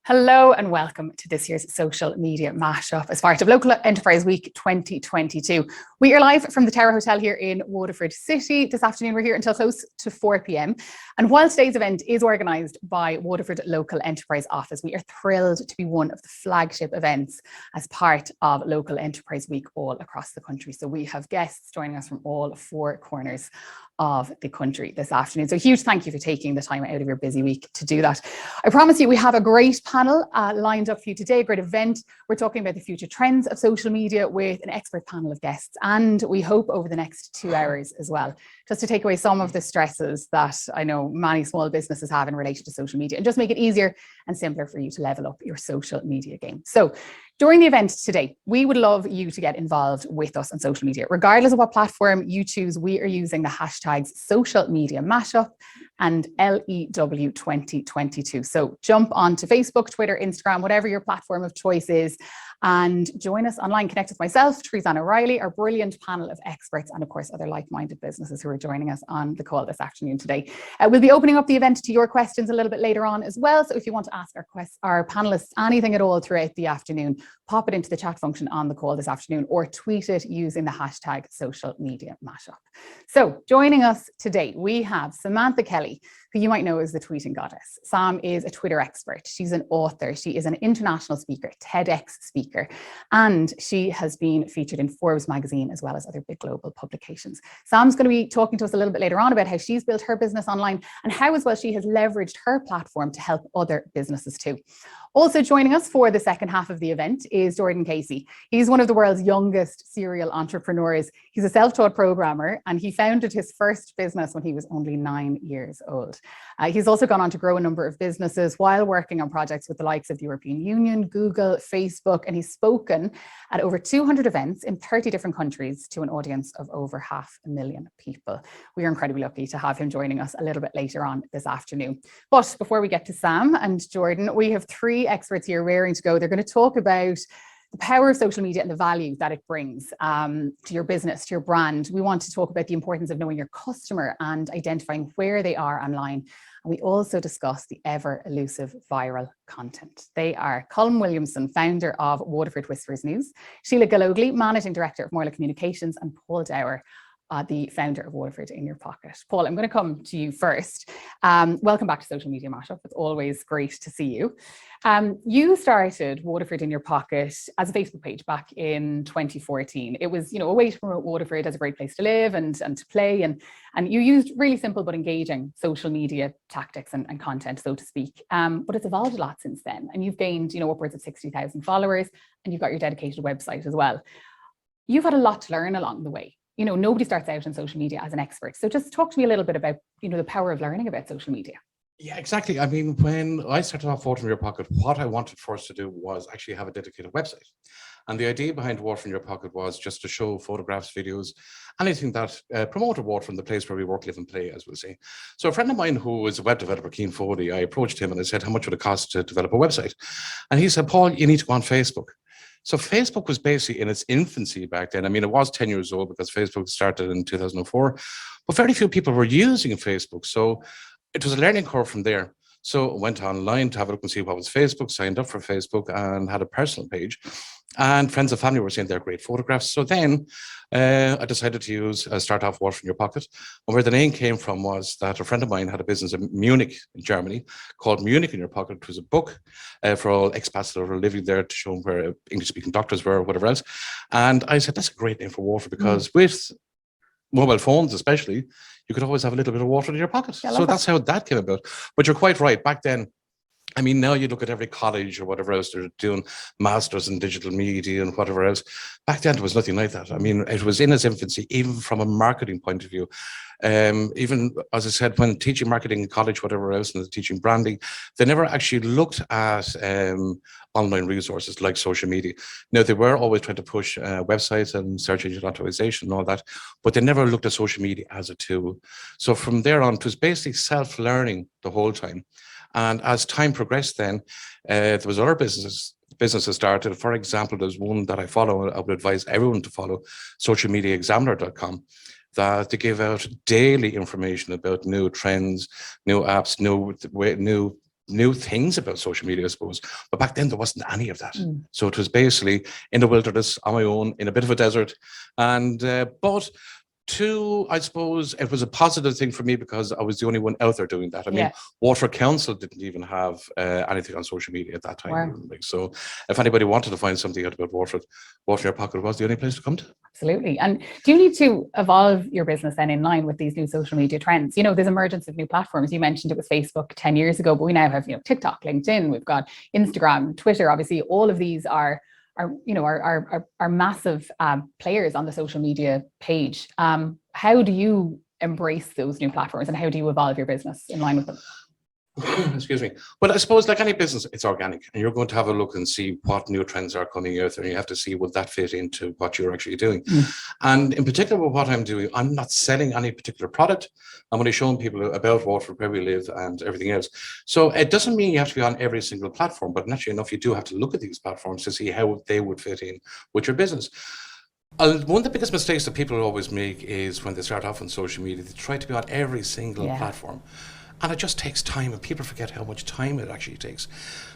Hello and welcome to this year's Social Media Mashup as part of Local Enterprise Week 2022. We are live from the Tower Hotel here in Waterford City. This afternoon we're here until close to 4 p.m. And while today's event is organised by Waterford Local Enterprise Office, we are thrilled to be one of the flagship events as part of Local Enterprise Week all across the country. So we have guests joining us from all four corners of the country this afternoon. So a huge thank you for taking the time out of your busy week to do that. I promise you we have a great panel lined up for you today, a great event. We're talking about the future trends of social media with an expert panel of guests, and we hope over the next 2 hours as well, just to take away some of the stresses that I know many small businesses have in relation to social media and just make it easier and simpler for you to level up your social media game. So during the event today, we would love you to get involved with us on social media. Regardless of what platform you choose, we are using the hashtags Social Media Mashup and LEW2022. So jump onto Facebook, Twitter, Instagram, whatever your platform of choice is, and join us online. Connect with myself, Theresa O'Reilly, our brilliant panel of experts, and of course, other like-minded businesses who are joining us on the call this afternoon today. We'll be opening up the event to your questions a little bit later on as well. So if you want to ask our panelists anything at all throughout the afternoon, pop it into the chat function on the call this afternoon or tweet it using the hashtag Social Media Mashup. So joining us today, we have Samantha Kelly, who you might know as the tweeting goddess. Sam is a Twitter expert. She's an author. She is an international speaker, TEDx speaker, and she has been featured in Forbes magazine as well as other big global publications. Sam's going to be talking to us a little bit later on about how she's built her business online and how as well she has leveraged her platform to help other businesses too. Also joining us for the second half of the event is Jordan Casey. He's one of the world's youngest serial entrepreneurs. He's a self-taught programmer and he founded his first business when he was only 9 years old. He's also gone on to grow a number of businesses while working on projects with the likes of the European Union, Google, Facebook, and he's spoken at over 200 events in 30 different countries to an audience of over 500,000 people. We are incredibly lucky to have him joining us a little bit later on this afternoon. But before we get to Sam and Jordan, we have three experts here raring to go. They're going to talk about the power of social media and the value that it brings to your business, to your brand. We want to talk about the importance of knowing your customer and identifying where they are online. And we also discuss the ever elusive viral content. They are Colm Williamson, founder of Waterford Whispers News, Sheila Galogly, managing director of Moirla Communications, and Paul Dower, the founder of Waterford in Your Pocket. Paul, I'm going to come to you first. Welcome back to Social Media Mashup. It's always great to see you. You started Waterford in Your Pocket as a Facebook page back in 2014. It was, a way to promote Waterford as a great place to live and to play. And you used really simple but engaging social media tactics and content, so to speak. But it's evolved a lot since then. And you've gained, upwards of 60,000 followers, and you've got your dedicated website as well. You've had a lot to learn along the way. Nobody starts out in social media as an expert. So just talk to me a little bit about, the power of learning about social media. Yeah, exactly. I mean, when I started off Water in Your Pocket, what I wanted first to do was actually have a dedicated website. And the idea behind Water in Your Pocket was just to show photographs, videos, anything that promoted water from the place where we work, live and play, as we'll say. So a friend of mine who was a web developer, Keane Foley, I approached him and I said, how much would it cost to develop a website? And he said, Paul, you need to go on Facebook. So Facebook was basically in its infancy back then. I mean, it was 10 years old because Facebook started in 2004, but very few people were using Facebook. So it was a learning curve from there. So I went online to have a look and see what was Facebook, signed up for Facebook and had a personal page. And friends and family were saying they're great photographs. So then I decided to start off Water in Your Pocket. And where the name came from was that a friend of mine had a business in Munich, in Germany, called Munich in Your Pocket. It was a book for all expats that were living there to show them where English-speaking doctors were, or whatever else. And I said, that's a great name for water because with mobile phones especially, you could always have a little bit of water in your pocket. So that's how that came about. But you're quite right. Back then, I mean, now you look at every college or whatever else, they're doing masters in digital media and whatever else. Back then, there was nothing like that. I mean, it was in its infancy, even from a marketing point of view. Even, as I said, when teaching marketing in college, whatever else, and teaching branding, they never actually looked at online resources like social media. Now, they were always trying to push websites and search engine optimization and all that, but they never looked at social media as a tool. So from there on, it was basically self-learning the whole time. And as time progressed then, there was other businesses started. For example, there's one that I follow, I would advise everyone to follow, socialmediaexaminer.com, that they give out daily information about new trends, new apps, new things about social media, I suppose. But back then there wasn't any of that. So it was basically in the wilderness on my own, in a bit of a desert. And but I suppose it was a positive thing for me because I was the only one out there doing that. I mean, Waterford Council didn't even have anything on social media at that time. Wow. So if anybody wanted to find something out about Waterford, Water in Your Pocket was the only place to come to. Absolutely. And do you need to evolve your business then in line with these new social media trends? You know, there's emergence of new platforms. You mentioned it was Facebook 10 years ago, but we now have, TikTok, LinkedIn, we've got Instagram, Twitter. Obviously, all of these are massive players on the social media page. How do you embrace those new platforms and how do you evolve your business in line with them? Excuse me. Well, I suppose like any business, it's organic, and you're going to have a look and see what new trends are coming out there, and you have to see will that fit into what you're actually doing. And in particular, with what I'm doing, I'm not selling any particular product. I'm only showing people about Waterford, where we live, and everything else. So it doesn't mean you have to be on every single platform, but naturally enough, you do have to look at these platforms to see how they would fit in with your business. One of the biggest mistakes that people always make is when they start off on social media, they try to be on every single platform. And it just takes time, and people forget how much time it actually takes.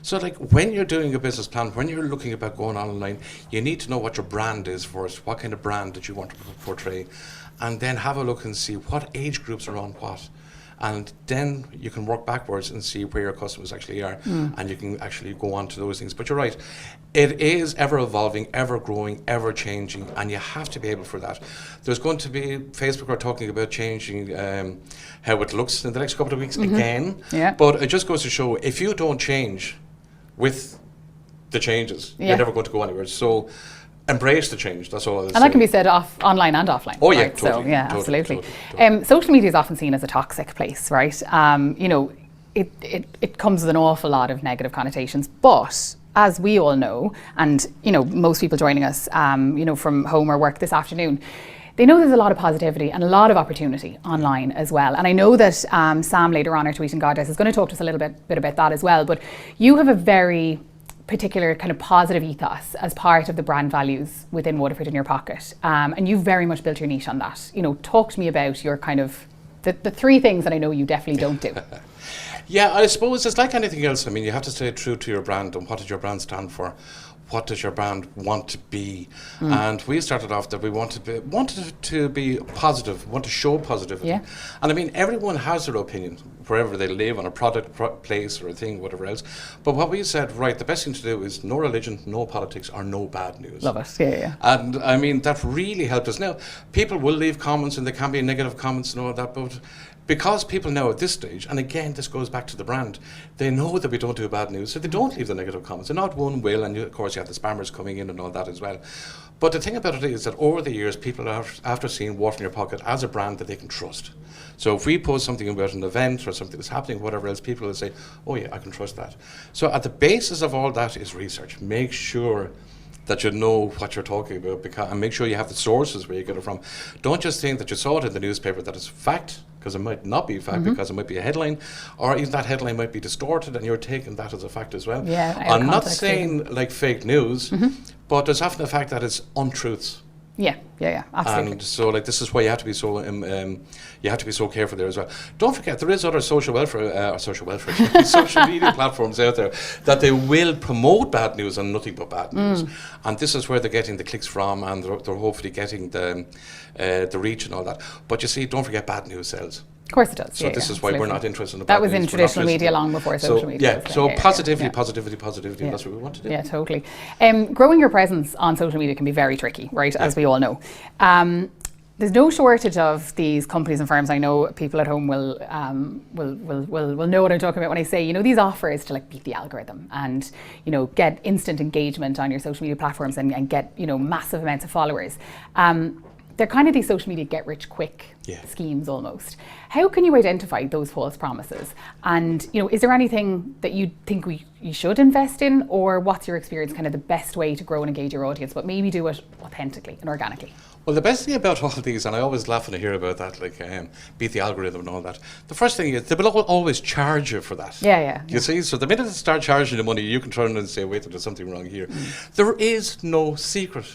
So like when you're doing a business plan, when you're looking about going online, you need to know what your brand is first, what kind of brand that you want to portray, and then have a look and see what age groups are on what. And then you can work backwards and see where your customers actually are, and you can actually go on to those things. But you're right, it is ever evolving, ever growing, ever changing, and you have to be able for that. There's going to be, Facebook are talking about changing how it looks in the next couple of weeks again. But it just goes to show, if you don't change with the changes, you're never going to go anywhere. So embrace the change. That's all. And that can be said online and offline. Oh yeah, right? totally. So yeah, totally, absolutely. Totally. Social media is often seen as a toxic place, right? It comes with an awful lot of negative connotations, but as we all know, and most people joining us, from home or work this afternoon, they know there's a lot of positivity and a lot of opportunity online as well. And I know that Sam later on, our Tweeting Goddess, is going to talk to us a little bit about that as well. But you have a very particular kind of positive ethos as part of the brand values within Waterford in Your Pocket. And you've very much built your niche on that. Talk to me about your kind of, the three things that I know you definitely don't do. Yeah, I suppose it's like anything else. I mean, you have to stay true to your brand, and what does your brand stand for? What does your brand want to be? And we started off that we wanted to be positive, want to show positivity. And I mean, everyone has their opinion wherever they live, on a product, place, or a thing, whatever else. But what we said, right, the best thing to do is no religion, no politics, or no bad news. Love it. Yeah. And I mean, that really helped us. Now, people will leave comments, and there can be negative comments and all that, but because people know at this stage, and again, this goes back to the brand, they know that we don't do bad news, so they don't leave the negative comments. And not one will, and of course you have the spammers coming in and all that as well. But the thing about it is that over the years, people are after seeing Water in Your Pocket as a brand that they can trust. So if we post something about an event or something that's happening, whatever else, people will say, oh yeah, I can trust that. So at the basis of all that is research. Make sure that you know what you're talking about, and make sure you have the sources where you get it from. Don't just think that you saw it in the newspaper that it's fact, because it might not be fact, because it might be a headline, or even that headline might be distorted and you're taking that as a fact as well. I'm not saying like fake news, but there's often the fact that it's untruths. Yeah, absolutely. And so, like, this is why you have to be so careful there as well. Don't forget, there is other social media platforms out there that they will promote bad news and nothing but bad news. And this is where they're getting the clicks from, and they're hopefully getting the reach and all that. But you see, don't forget, bad news sells. Of course it does. So this is why we're not interested in the that was in traditional media long before social media. So positivity, that's what we want to do. Yeah, totally. Growing your presence on social media can be very tricky, right? As we all know. there's no shortage of these companies and firms. I know people at home will know what I'm talking about when I say, you know, these offers to like beat the algorithm and, you know, get instant engagement on your social media platforms and get, you know, massive amounts of followers. They're kind of these social media get rich quick schemes almost. How can you identify those false promises? And, you know, is there anything that you think you should invest in, or what's your experience kind of the best way to grow and engage your audience, but maybe do it authentically and organically? Well, the best thing about all these, and I always laugh when I hear about that, like beat the algorithm and all that. The first thing is they will always charge you for that. You see, so the minute they start charging the money, you can turn and say, wait, there's something wrong here. There is no secret.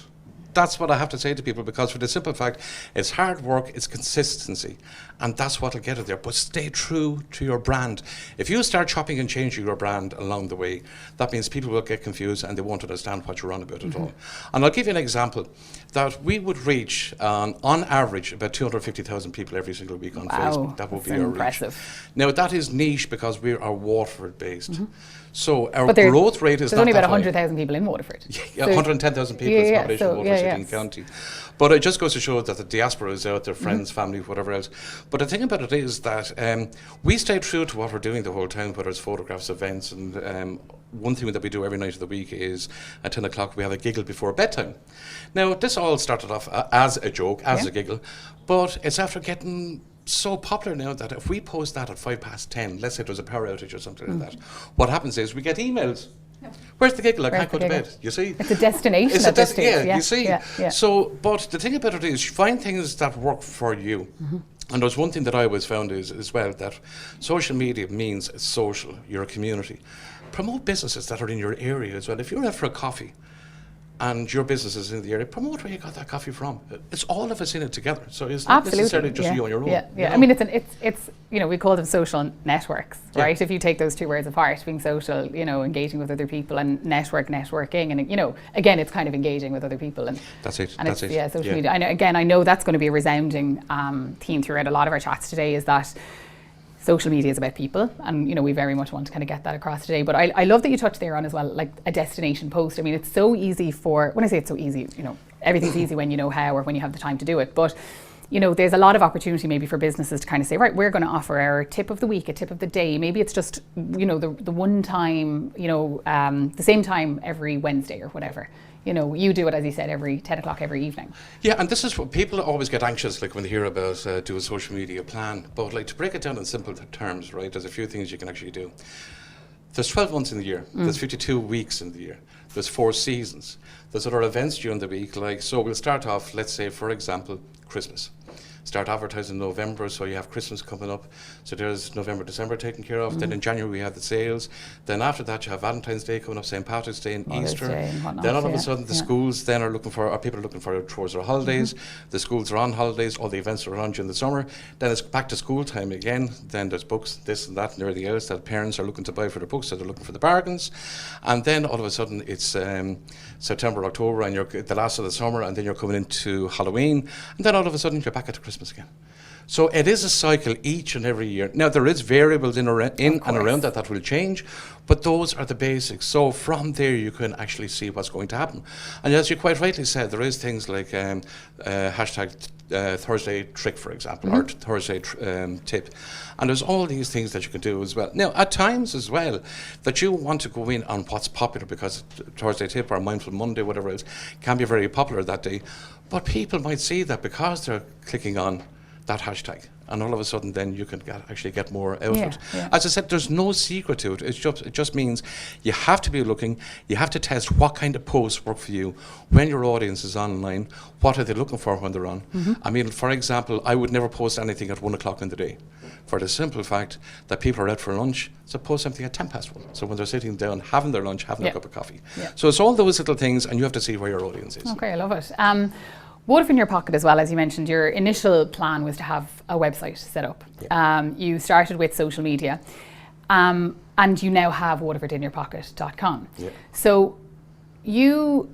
That's what I have to say to people, because for the simple fact, it's hard work, it's consistency, and that's what'll get it there. But stay true to your brand. If you start chopping and changing your brand along the way, that means people will get confused and they won't understand what you're on about at all. And I'll give you an example that we would reach, on average, about 250,000 people every single week on Facebook. That would be our reach. Now, that is niche because we are Waterford based. So our growth rate is there's only about 100,000 people in Waterford. Yeah, 110,000 people is the population of Waterford City and County. But it just goes to show that the diaspora is out there, friends, family, whatever else. But the thing about it is that we stay true to what we're doing the whole time, whether it's photographs, events, and one thing that we do every night of the week is at 10 o'clock we have a giggle before bedtime. Now, this all started off as a joke, as a giggle, but it's after getting so popular now that if we post that at 10:05, let's say there's a power outage or something like that, what happens is we get emails. Where's the giggle? I can't go to bed. You see? It's a destination at this stage. You see? So, but the thing about it is you find things that work for you. And there's one thing that I always found is as well that social media means it's social, you're a community. Promote businesses that are in your area as well. If you're out for a coffee and your business is in the area, promote where you got that coffee from. It's all of us in it together. So it's not necessarily just you on your own. You know? I mean, it's you know, we call them social networks, right? If you take those two words apart, being social, you know, engaging with other people, and networking, and, you know, again, it's kind of engaging with other people. And that's it. And social media. I know that's going to be a resounding theme throughout a lot of our chats today, is that social media is about people, and, you know, we very much want to kind of get that across today. But I love that you touched there on as well, like a destination post. I mean, it's so easy when I say it's so easy, you know, everything's easy when you know how or when you have the time to do it. But, you know, there's a lot of opportunity maybe for businesses to kind of say, right, we're going to offer our tip of the week, a tip of the day. Maybe it's just, you know, the one time, you know, the same time every Wednesday or whatever. You know, you do it, as you said, every 10 o'clock every evening. Yeah, and this is what people always get anxious, like when they hear about do a social media plan. But like, to break it down in simple terms, right, there's a few things you can actually do. There's 12 months in the year. There's 52 weeks in the year. There's 4 seasons. There's other events during the week, like, so we'll start off, let's say, for example, Christmas. Start advertising in November, so you have Christmas coming up. So there's November, December taken care of. Then in January we have the sales. Then after that you have Valentine's Day coming up, St. Patrick's Day and Easter. Then all of a sudden the schools then are looking for, or people are looking for towards their holidays. The schools are on holidays, all the events are on during the summer. Then it's back to school time again. Then there's books, this and that and everything else that parents are looking to buy for their books, so they're looking for the bargains. And then all of a sudden it's September, October, and you're the last of the summer, and then you're coming into Halloween, and then all of a sudden you're back at Christmas again. So it is a cycle each and every year. Now there is variables in and around that will change, but those are the basics. So from there you can actually see what's going to happen. And as you quite rightly said, there is things like hashtag Thursday trick, for example, or Thursday tip. And there's all these things that you can do as well. Now, at times as well, that you want to go in on what's popular, because Thursday tip or Mindful Monday, whatever else, can be very popular that day. But people might see that because they're clicking on that hashtag, and all of a sudden then you can actually get more out of it. As I said, there's no secret to it. It just means you have to be looking, you have to test what kind of posts work for you when your audience is online. What are they looking for when they're on? I mean, for example, I would never post anything at 1 o'clock in the day, for the simple fact that people are out for lunch, so post something at 1:10. So when they're sitting down having their lunch, having a cup of coffee. So it's all those little things, and you have to see where your audience is. Okay, I love it. Waterford in Your Pocket as well, as you mentioned, your initial plan was to have a website set up. You started with social media, and you now have waterfordinyourpocket.com. So you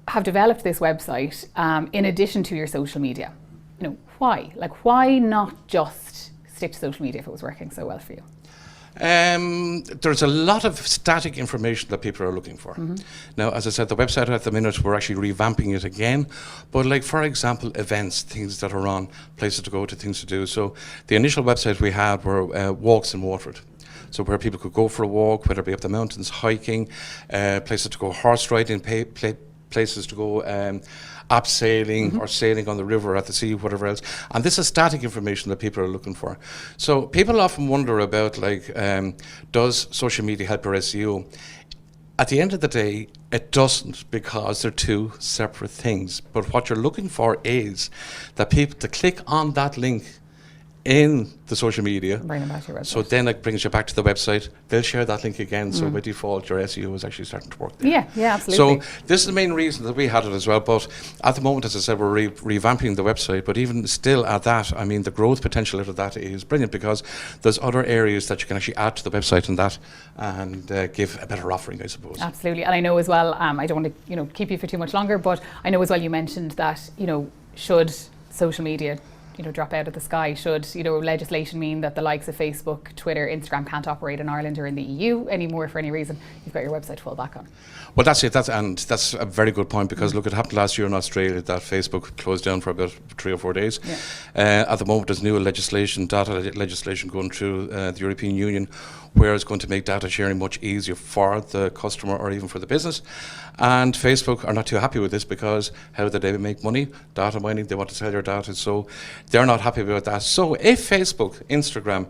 have developed this website in addition to your social media. You know, why? Like, why not just stick to social media if it was working so well for you? There's a lot of static information that people are looking for. Now, as I said, the website at the minute, we're actually revamping it again. But like, for example, events, things that are on, places to go to, things to do. So the initial website we had were walks in Waterford. So where people could go for a walk, whether it be up the mountains, hiking, places to go horse riding, places to go abseiling or sailing on the river, at the sea, whatever else. And this is static information that people are looking for. So people often wonder about, like, does social media help your SEO? At the end of the day, it doesn't, because they're two separate things. But what you're looking for is that people to click on that link in the social media. Bring them back to your website. So then it brings you back to the website. They'll share that link again. So by default, your SEO is actually starting to work there. Yeah, absolutely. So this is the main reason that we had it as well. But at the moment, as I said, we're revamping the website. But even still at that, I mean, the growth potential out of that is brilliant, because there's other areas that you can actually add to the website and give a better offering, I suppose. Absolutely. And I know as well, I don't want to keep you for too much longer, but I know as well you mentioned that, should social media drop out of the sky, should legislation mean that the likes of Facebook, Twitter, Instagram can't operate in Ireland or in the EU anymore for any reason, you've got your website to fall back on. Well, that's it. That's a very good point, because look, it happened last year in Australia that Facebook closed down for about 3 or 4 days. At the moment, there's new data legislation going through the European Union, where it's going to make data sharing much easier for the customer or even for the business. And Facebook are not too happy with this, because how do they make money? Data mining, they want to sell your data, so they're not happy about that. So if Facebook, Instagram,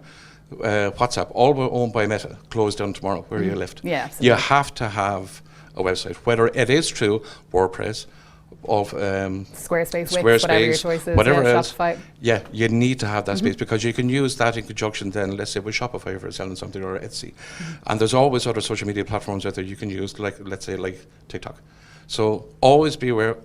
WhatsApp, all were owned by Meta, closed down tomorrow, where are you left? Yeah, absolutely. You have to have a website, whether it is through WordPress, of Squarespace, Wix, whatever your choice is, whatever else. Shopify. Yeah, you need to have that space, because you can use that in conjunction then, let's say, with Shopify for selling something, or Etsy. And there's always other social media platforms out there you can use, like, let's say, like TikTok. So always be aware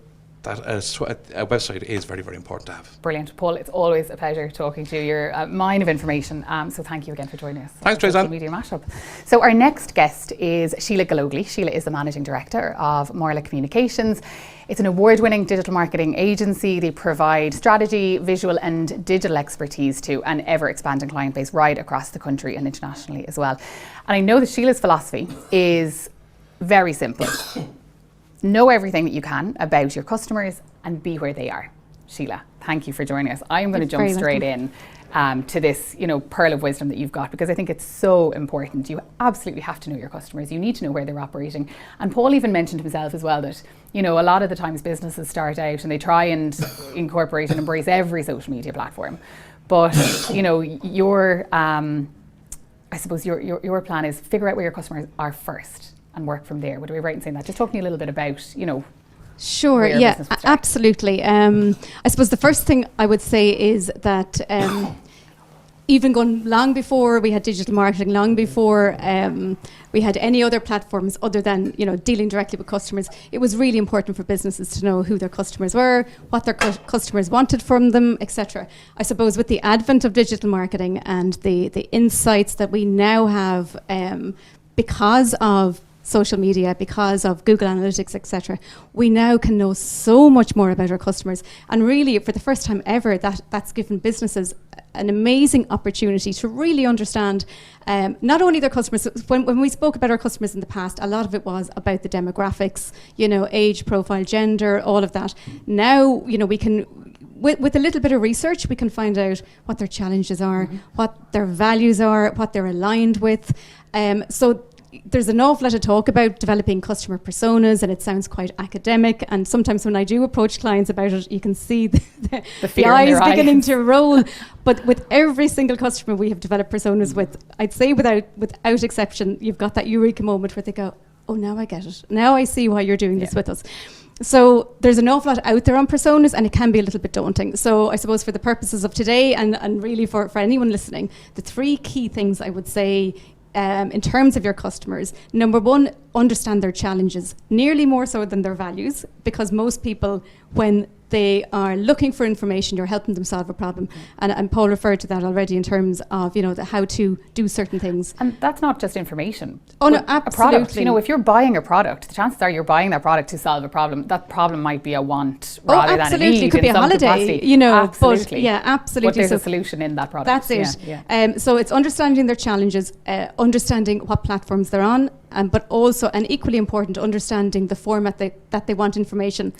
that a website is very, very important to have. Brilliant. Paul, it's always a pleasure talking to you. You're a mine of information. So thank you again for joining us. Thanks, on Social Tracy. Media Mashup. So our next guest is Sheila Galogly. Sheila is the Managing Director of Marla Communications. It's an award-winning digital marketing agency. They provide strategy, visual and digital expertise to an ever-expanding client base right across the country and internationally as well. And I know that Sheila's philosophy is very simple. Know everything that you can about your customers and be where they are. Sheila, thank you for joining us. I'm going to jump straight in to this, pearl of wisdom that you've got, because I think it's so important. You absolutely have to know your customers. You need to know where they're operating. And Paul even mentioned himself as well that, a lot of the times businesses start out and they try and incorporate and embrace every social media platform. But, your I suppose your plan is figure out where your customers are first and work from there. Would we be right in saying that? Just talk to me a little bit about, Sure, yeah, absolutely. I suppose the first thing I would say is that even going long before we had digital marketing, long before we had any other platforms other than dealing directly with customers, it was really important for businesses to know who their customers were, what their customers wanted from them, etc. I suppose with the advent of digital marketing and the insights that we now have because of social media, because of Google Analytics, etc., we now can know so much more about our customers. And really, for the first time ever, that's given businesses an amazing opportunity to really understand not only their customers. When we spoke about our customers in the past, a lot of it was about the demographics, age profile, gender, all of that. Now, we can, with a little bit of research, we can find out what their challenges are, what their values are, what they're aligned with. So there's an awful lot of talk about developing customer personas, and it sounds quite academic. And sometimes when I do approach clients about it, you can see the eyes beginning to roll. But with every single customer we have developed personas with, I'd say without exception, you've got that eureka moment where they go, oh, now I get it. Now I see why you're doing this with us. So there's an awful lot out there on personas, and it can be a little bit daunting. So I suppose for the purposes of today, and really for anyone listening, the 3 key things I would say in terms of your customers: number 1, understand their challenges, nearly more so than their values, because most people, when They are looking for information. You're helping them solve a problem. And Paul referred to that already in terms of, how to do certain things. And that's not just information. Oh, no, a product. absolutely. If you're buying a product, the chances are you're buying that product to solve a problem. That problem might be a want rather than a need. It could be a holiday, capacity. Absolutely. But absolutely. But there's a solution in that product. That's it. Yeah. So it's understanding their challenges, understanding what platforms they're on, but also, and equally important, understanding the format that they want information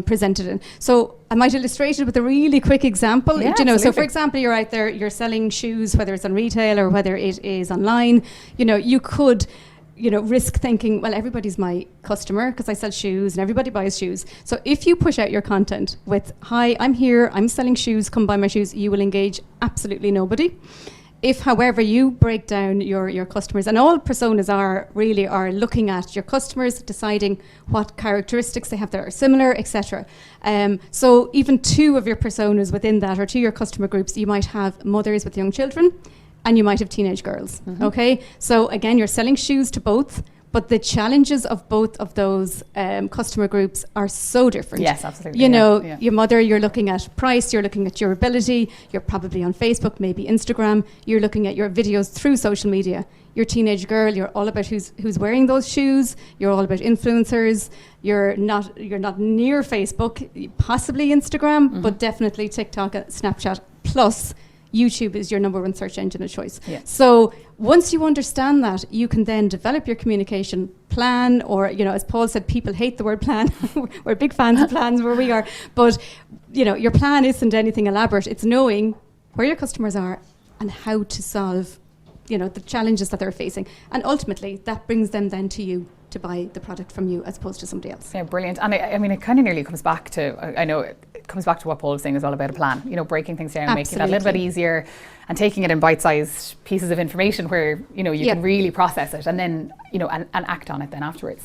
presented in. So I might illustrate it with a really quick example. So for example, you're out there, you're selling shoes, whether it's on retail or whether it is online. You could risk thinking, well, everybody's my customer because I sell shoes and everybody buys shoes. So if you push out your content with, hi, I'm here, I'm selling shoes, come buy my shoes, you will engage absolutely nobody. If, however, you break down your customers, and all personas are looking at your customers, deciding what characteristics they have that are similar, etc. So even two of your personas within that, or two of your customer groups, you might have mothers with young children, and you might have teenage girls. Okay, so again, you're selling shoes to both, but the challenges of both of those customer groups are so different. Yes, absolutely. Your mother, you're looking at price, you're looking at durability, you're probably on Facebook, maybe Instagram, you're looking at your videos through social media. Your teenage girl, you're all about who's wearing those shoes, you're all about influencers, you're not near Facebook, possibly Instagram, but definitely TikTok, Snapchat, plus YouTube is your number one search engine of choice. Yeah. So once you understand that, you can then develop your communication plan, or, as Paul said, people hate the word plan. We're big fans of plans where we are. But, your plan isn't anything elaborate. It's knowing where your customers are and how to solve, the challenges that they're facing. And ultimately, that brings them then to you to buy the product from you as opposed to somebody else. Yeah, brilliant. And I mean, it kind of nearly comes back to, I know it comes back to what Paul was saying, is all about a plan, breaking things down, making it a little bit easier and taking it in bite-sized pieces of information where, you can really process it and then, and act on it then afterwards.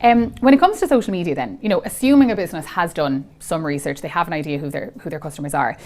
When it comes to social media then, assuming a business has done some research, they have an idea who their customers are,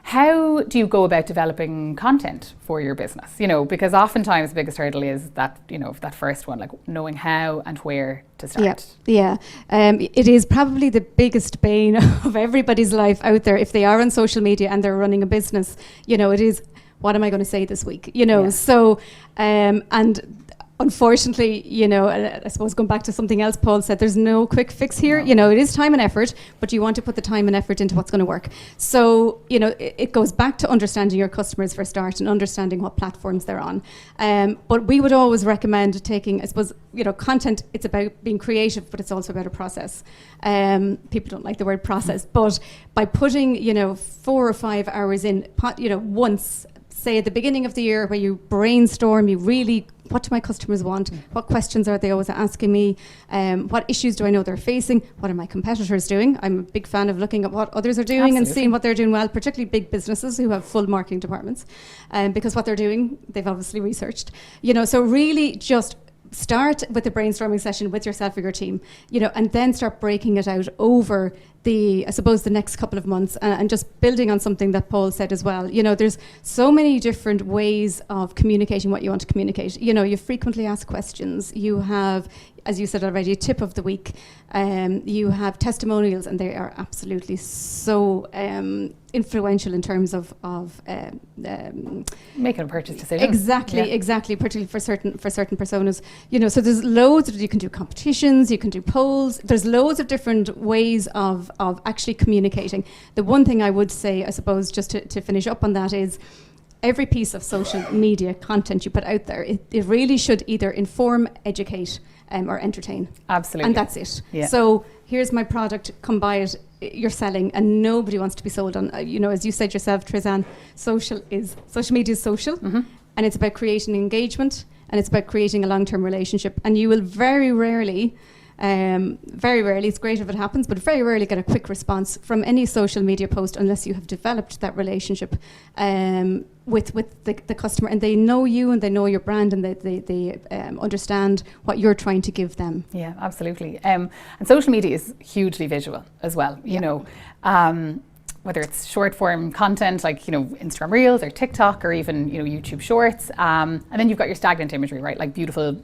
how do you go about developing content for your business? Because oftentimes the biggest hurdle is that, that first one, like knowing how and where to start. Yeah. It is probably the biggest bane of everybody's life out there if they are on social media and they're running a business. It is, what am I going to say this week? So, and unfortunately, I suppose going back to something else Paul said, there's no quick fix here. No. It is time and effort, but you want to put the time and effort into what's going to work. So, it goes back to understanding your customers for a start and understanding what platforms they're on. But we would always recommend taking, I suppose, content, it's about being creative, but it's also about a process. People don't like the word process, but by putting, 4 or 5 hours in, once, say at the beginning of the year where you brainstorm, you really, what do my customers want? What questions are they always asking me? What issues do I know they're facing? What are my competitors doing? I'm a big fan of looking at what others are doing and seeing what they're doing well, particularly big businesses who have full marketing departments, because what they're doing, they've obviously researched. So really just start with the brainstorming session with yourself or your team, and then start breaking it out over the next couple of months, and just building on something that Paul said as well. There's so many different ways of communicating what you want to communicate. You frequently asked questions. You have, as you said already, a tip of the week. You have testimonials, and they are absolutely so influential in terms of making a purchase decision. Exactly, particularly for certain personas. So there's loads of, you can do competitions, you can do polls. There's loads of different ways of actually communicating. The one thing I would say, I suppose, just to finish up on that, is every piece of social media content you put out there, it really should either inform, educate, or entertain. Absolutely. And that's it. Yeah. So here's my product, come buy it. You're selling, and nobody wants to be sold on. As you said yourself, Trizanne, social media is social, and it's about creating engagement, and it's about creating a long-term relationship. And you will very rarely, it's great if it happens, but very rarely get a quick response from any social media post unless you have developed that relationship with the customer, and they know you and they know your brand, and they understand what you're trying to give them. Yeah, absolutely. And social media is hugely visual as well. Whether it's short form content like Instagram Reels or TikTok or even YouTube Shorts, and then you've got your stagnant imagery, right? Like beautiful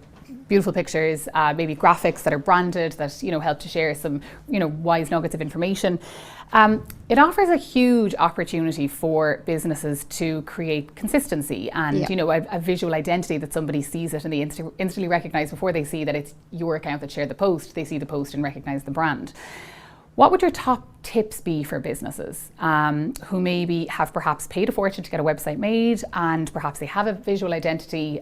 beautiful pictures, maybe graphics that are branded that, you know, help to share some, you know, wise nuggets of information. It offers a huge opportunity for businesses to create consistency and, you know, a visual identity that somebody sees it and they instantly recognize before they see that it's your account that shared the post. They see the post and recognize the brand. What would your top tips be for businesses who maybe have perhaps paid a fortune to get a website made and perhaps they have a visual identity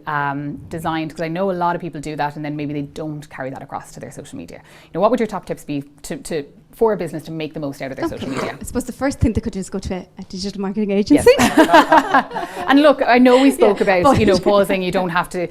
designed? Because I know a lot of people do that and then maybe they don't carry that across to their social media. You know, what would your top tips be for a business to make the most out of their social media? I suppose the first thing they could do is go to a digital marketing agency. Yes. And look, I know we spoke about, you know, pausing. You don't have to,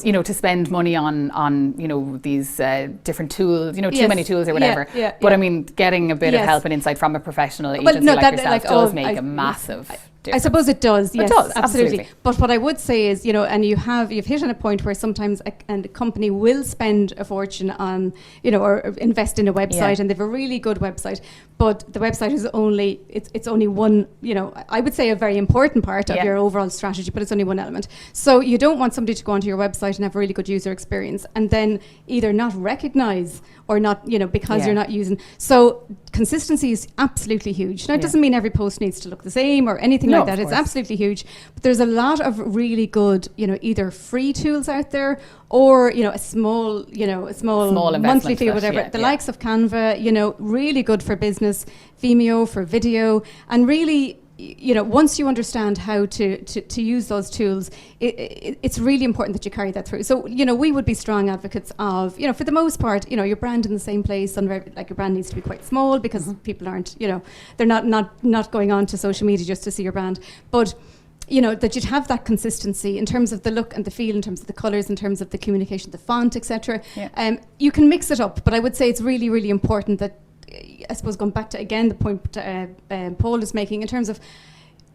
you know, to spend money on you know, these different tools, you know, too many tools or whatever. But I mean, getting a bit of help and insight from a professional agency like yourself does make a massive difference. I suppose it does. Yes, it does, absolutely. But what I would say is, you know, and you've hit on a point where sometimes a company will spend a fortune on, you know, or invest in a website, and they have a really good website, but the website is only it's only one, you know, I would say a very important part of your overall strategy, but it's only one element. So you don't want somebody to go onto your website and have a really good user experience and then either not recognize or not, you know, because you're not using. So consistency is absolutely huge. Now, it doesn't mean every post needs to look the same or anything like that. It's absolutely huge. But there's a lot of really good, you know, either free tools out there or, you know, a small monthly fee or whatever. The likes of Canva, you know, really good for business, Vimeo for video, and really, you know, once you understand how to use those tools, it's really important that you carry that through. So, you know, we would be strong advocates of, you know, for the most part, you know, your brand in the same place, and like your brand needs to be quite small because people aren't, you know, they're not going on to social media just to see your brand. But, you know, that you'd have that consistency in terms of the look and the feel, in terms of the colours, in terms of the communication, the font, etc. You can mix it up, but I would say it's really, really important that, I suppose, going back to, again, the point Paul is making in terms of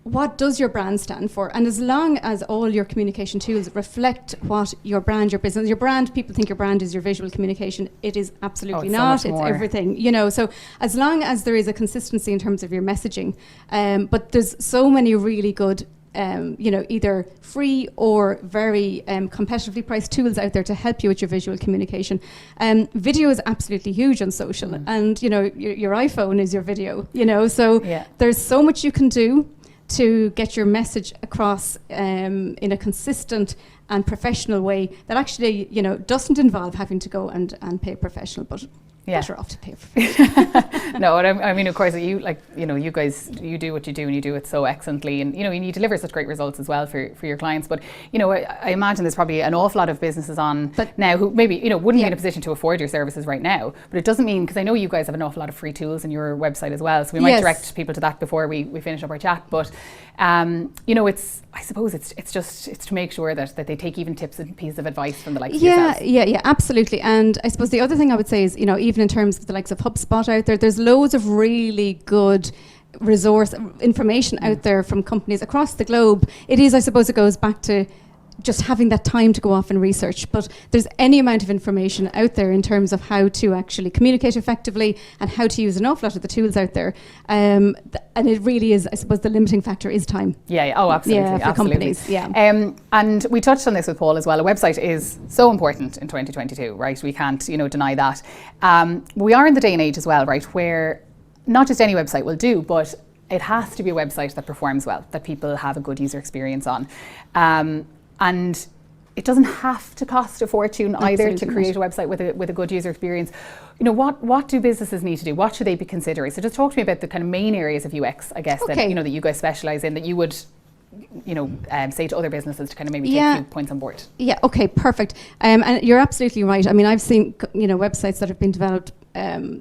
what does your brand stand for? And as long as all your communication tools reflect what your brand, your business, your brand, people think your brand is your visual communication. It is absolutely not. So it's everything, you know. So as long as there is a consistency in terms of your messaging, but there's so many really good you know, either free or very competitively priced tools out there to help you with your visual communication. Video is absolutely huge on social, and you know, your iPhone is your video, you know, so there's so much you can do to get your message across in a consistent and professional way that actually, you know, doesn't involve having to go and pay a professional, but better off to pay for. No, and I mean, of course, you, like, you know, you guys, you do what you do and you do it so excellently, and you know, you deliver such great results as well for your clients. But you know, I imagine there's probably an awful lot of businesses on now who maybe, you know, wouldn't be in a position to afford your services right now. But it doesn't mean, because I know you guys have an awful lot of free tools in your website as well, so we might direct people to that before we finish up our chat. But you know, I suppose it's to make sure that they take even tips and pieces of advice from the likes of yourselves. Yeah, absolutely. And I suppose the other thing I would say is, you know, even in terms of the likes of HubSpot out there's loads of really good resource information out there from companies across the globe. It is, I suppose, it goes back to just having that time to go off and research, but there's any amount of information out there in terms of how to actually communicate effectively and how to use an awful lot of the tools out there, and it really is, I suppose, the limiting factor is time. Oh, absolutely. For companies. And we touched on this with Paul as well. A website is so important in 2022, right? We can't, you know, deny that. We are in the day and age as well, right, where not just any website will do, but it has to be a website that performs well, that people have a good user experience on. And it doesn't have to cost a fortune either to create a website with a good user experience. You know, what do businesses need to do? What should they be considering? So just talk to me about the kind of main areas of UX, I guess, that, you know, that you guys specialize in, that you would, you know, say to other businesses to kind of maybe take a few points on board. Okay, perfect. And you're absolutely right. I mean, I've seen, you know, websites that have been developed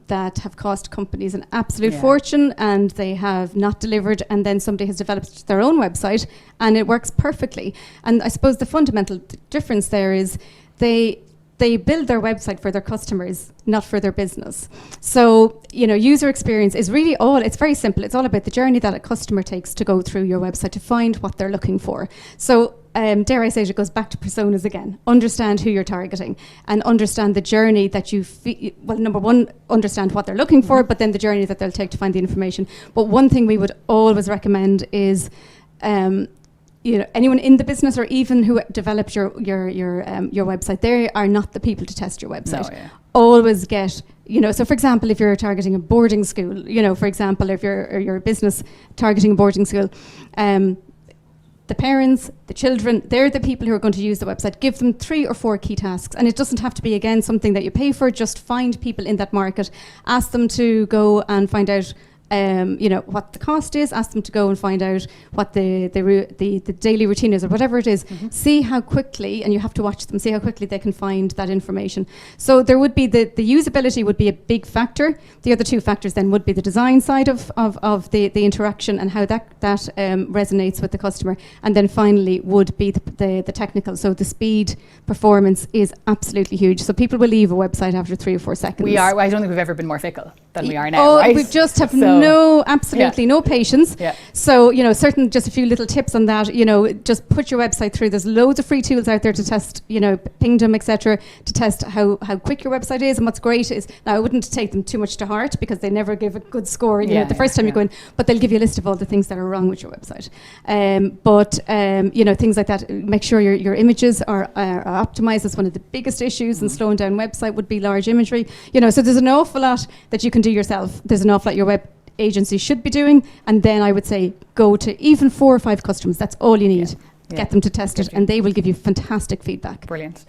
that have cost companies an absolute fortune, and they have not delivered, and then somebody has developed their own website and it works perfectly. And I suppose the fundamental difference there is they build their website for their customers, not for their business. So, you know, user experience is really it's very simple. It's all about the journey that a customer takes to go through your website to find what they're looking for. So, dare I say it goes back to personas again. Understand who you're targeting and understand the journey that you well, number one, understand what they're looking for, but then the journey that they'll take to find the information. But one thing we would always recommend is anyone in the business or even who developed your website, they are not the people to test your website. No, yeah. Always get, so for example, if you're targeting a boarding school, for example, if you're a business targeting a boarding school, the parents, the children, they're the people who are going to use the website. Give them 3 or 4 key tasks. And it doesn't have to be, again, something that you pay for. Just find people in that market. Ask them to go and find out what the cost is. Ask them to go and find out what the daily routine is or whatever it is. Mm-hmm. See how quickly, and you have to watch them, see how quickly they can find that information. So there would be the usability would be a big factor. The other 2 factors then would be the design side of the interaction and how that resonates with the customer. And then finally would be the technical. So the speed, performance is absolutely huge. So people will leave a website after 3 or 4 seconds. I don't think we've ever been more fickle than we are now, right? We just have no patience. Yeah. So, just a few little tips on that, just put your website through. There's loads of free tools out there to test, Pingdom, etc., to test how quick your website is. And what's great is, now I wouldn't take them too much to heart because they never give a good score, the first time you go in, but they'll give you a list of all the things that are wrong with your website. Things like that, make sure your images are optimized. That's one of the biggest issues in slowing down website would be large imagery. So there's an awful lot that you can do yourself. There's an awful lot your web agency should be doing, and then I would say go to even 4 or 5 customers. That's all you need. Get them to test it, and they will give you fantastic feedback. Brilliant.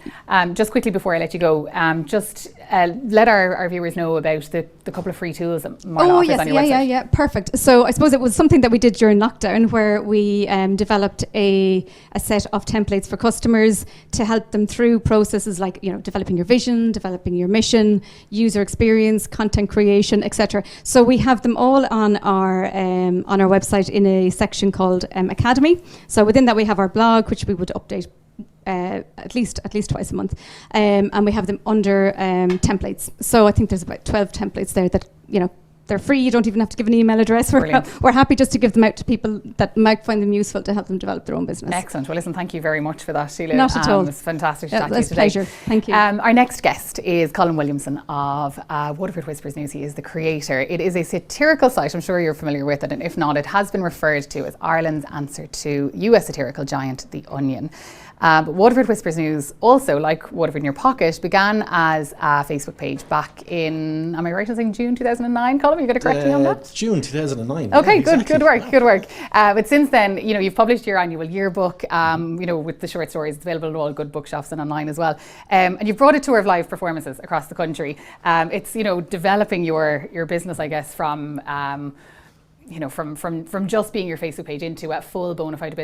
Just quickly before I let you go, let our viewers know about the couple of free tools that Marla offers on your website. Yeah, perfect. So I suppose it was something that we did during lockdown where we developed a set of templates for customers to help them through processes like developing your vision, developing your mission, user experience, content creation, etc. So we have them all on our website in a section called Academy. So within that we have our blog, which we would update at least twice a month, and we have them under templates. So I think there's about 12 templates there that they're free. You don't even have to give an email address. We're happy just to give them out to people that might find them useful to help them develop their own business. Excellent. Well, listen, thank you very much for that, Sheila. Not at all. It's fantastic to chat to you It's a today. pleasure. Thank you. Our next guest is Colin Williamson of Waterford Whispers News. He is the creator. It is a satirical site. I'm sure you're familiar with it, and if not, it has been referred to as Ireland's answer to US satirical giant The Onion. But Waterford Whispers News, also like Waterford in Your Pocket, began as a Facebook page back in, am I right in saying June 2009? Colin, are you going to correct me on that? June 2009. Okay, yeah, exactly. good work. But since then, you've published your annual yearbook, with the short stories. It's available at all good bookshops and online as well. And you've brought a tour of live performances across the country. It's, developing your business, I guess, from just being your Facebook page into a full bona fide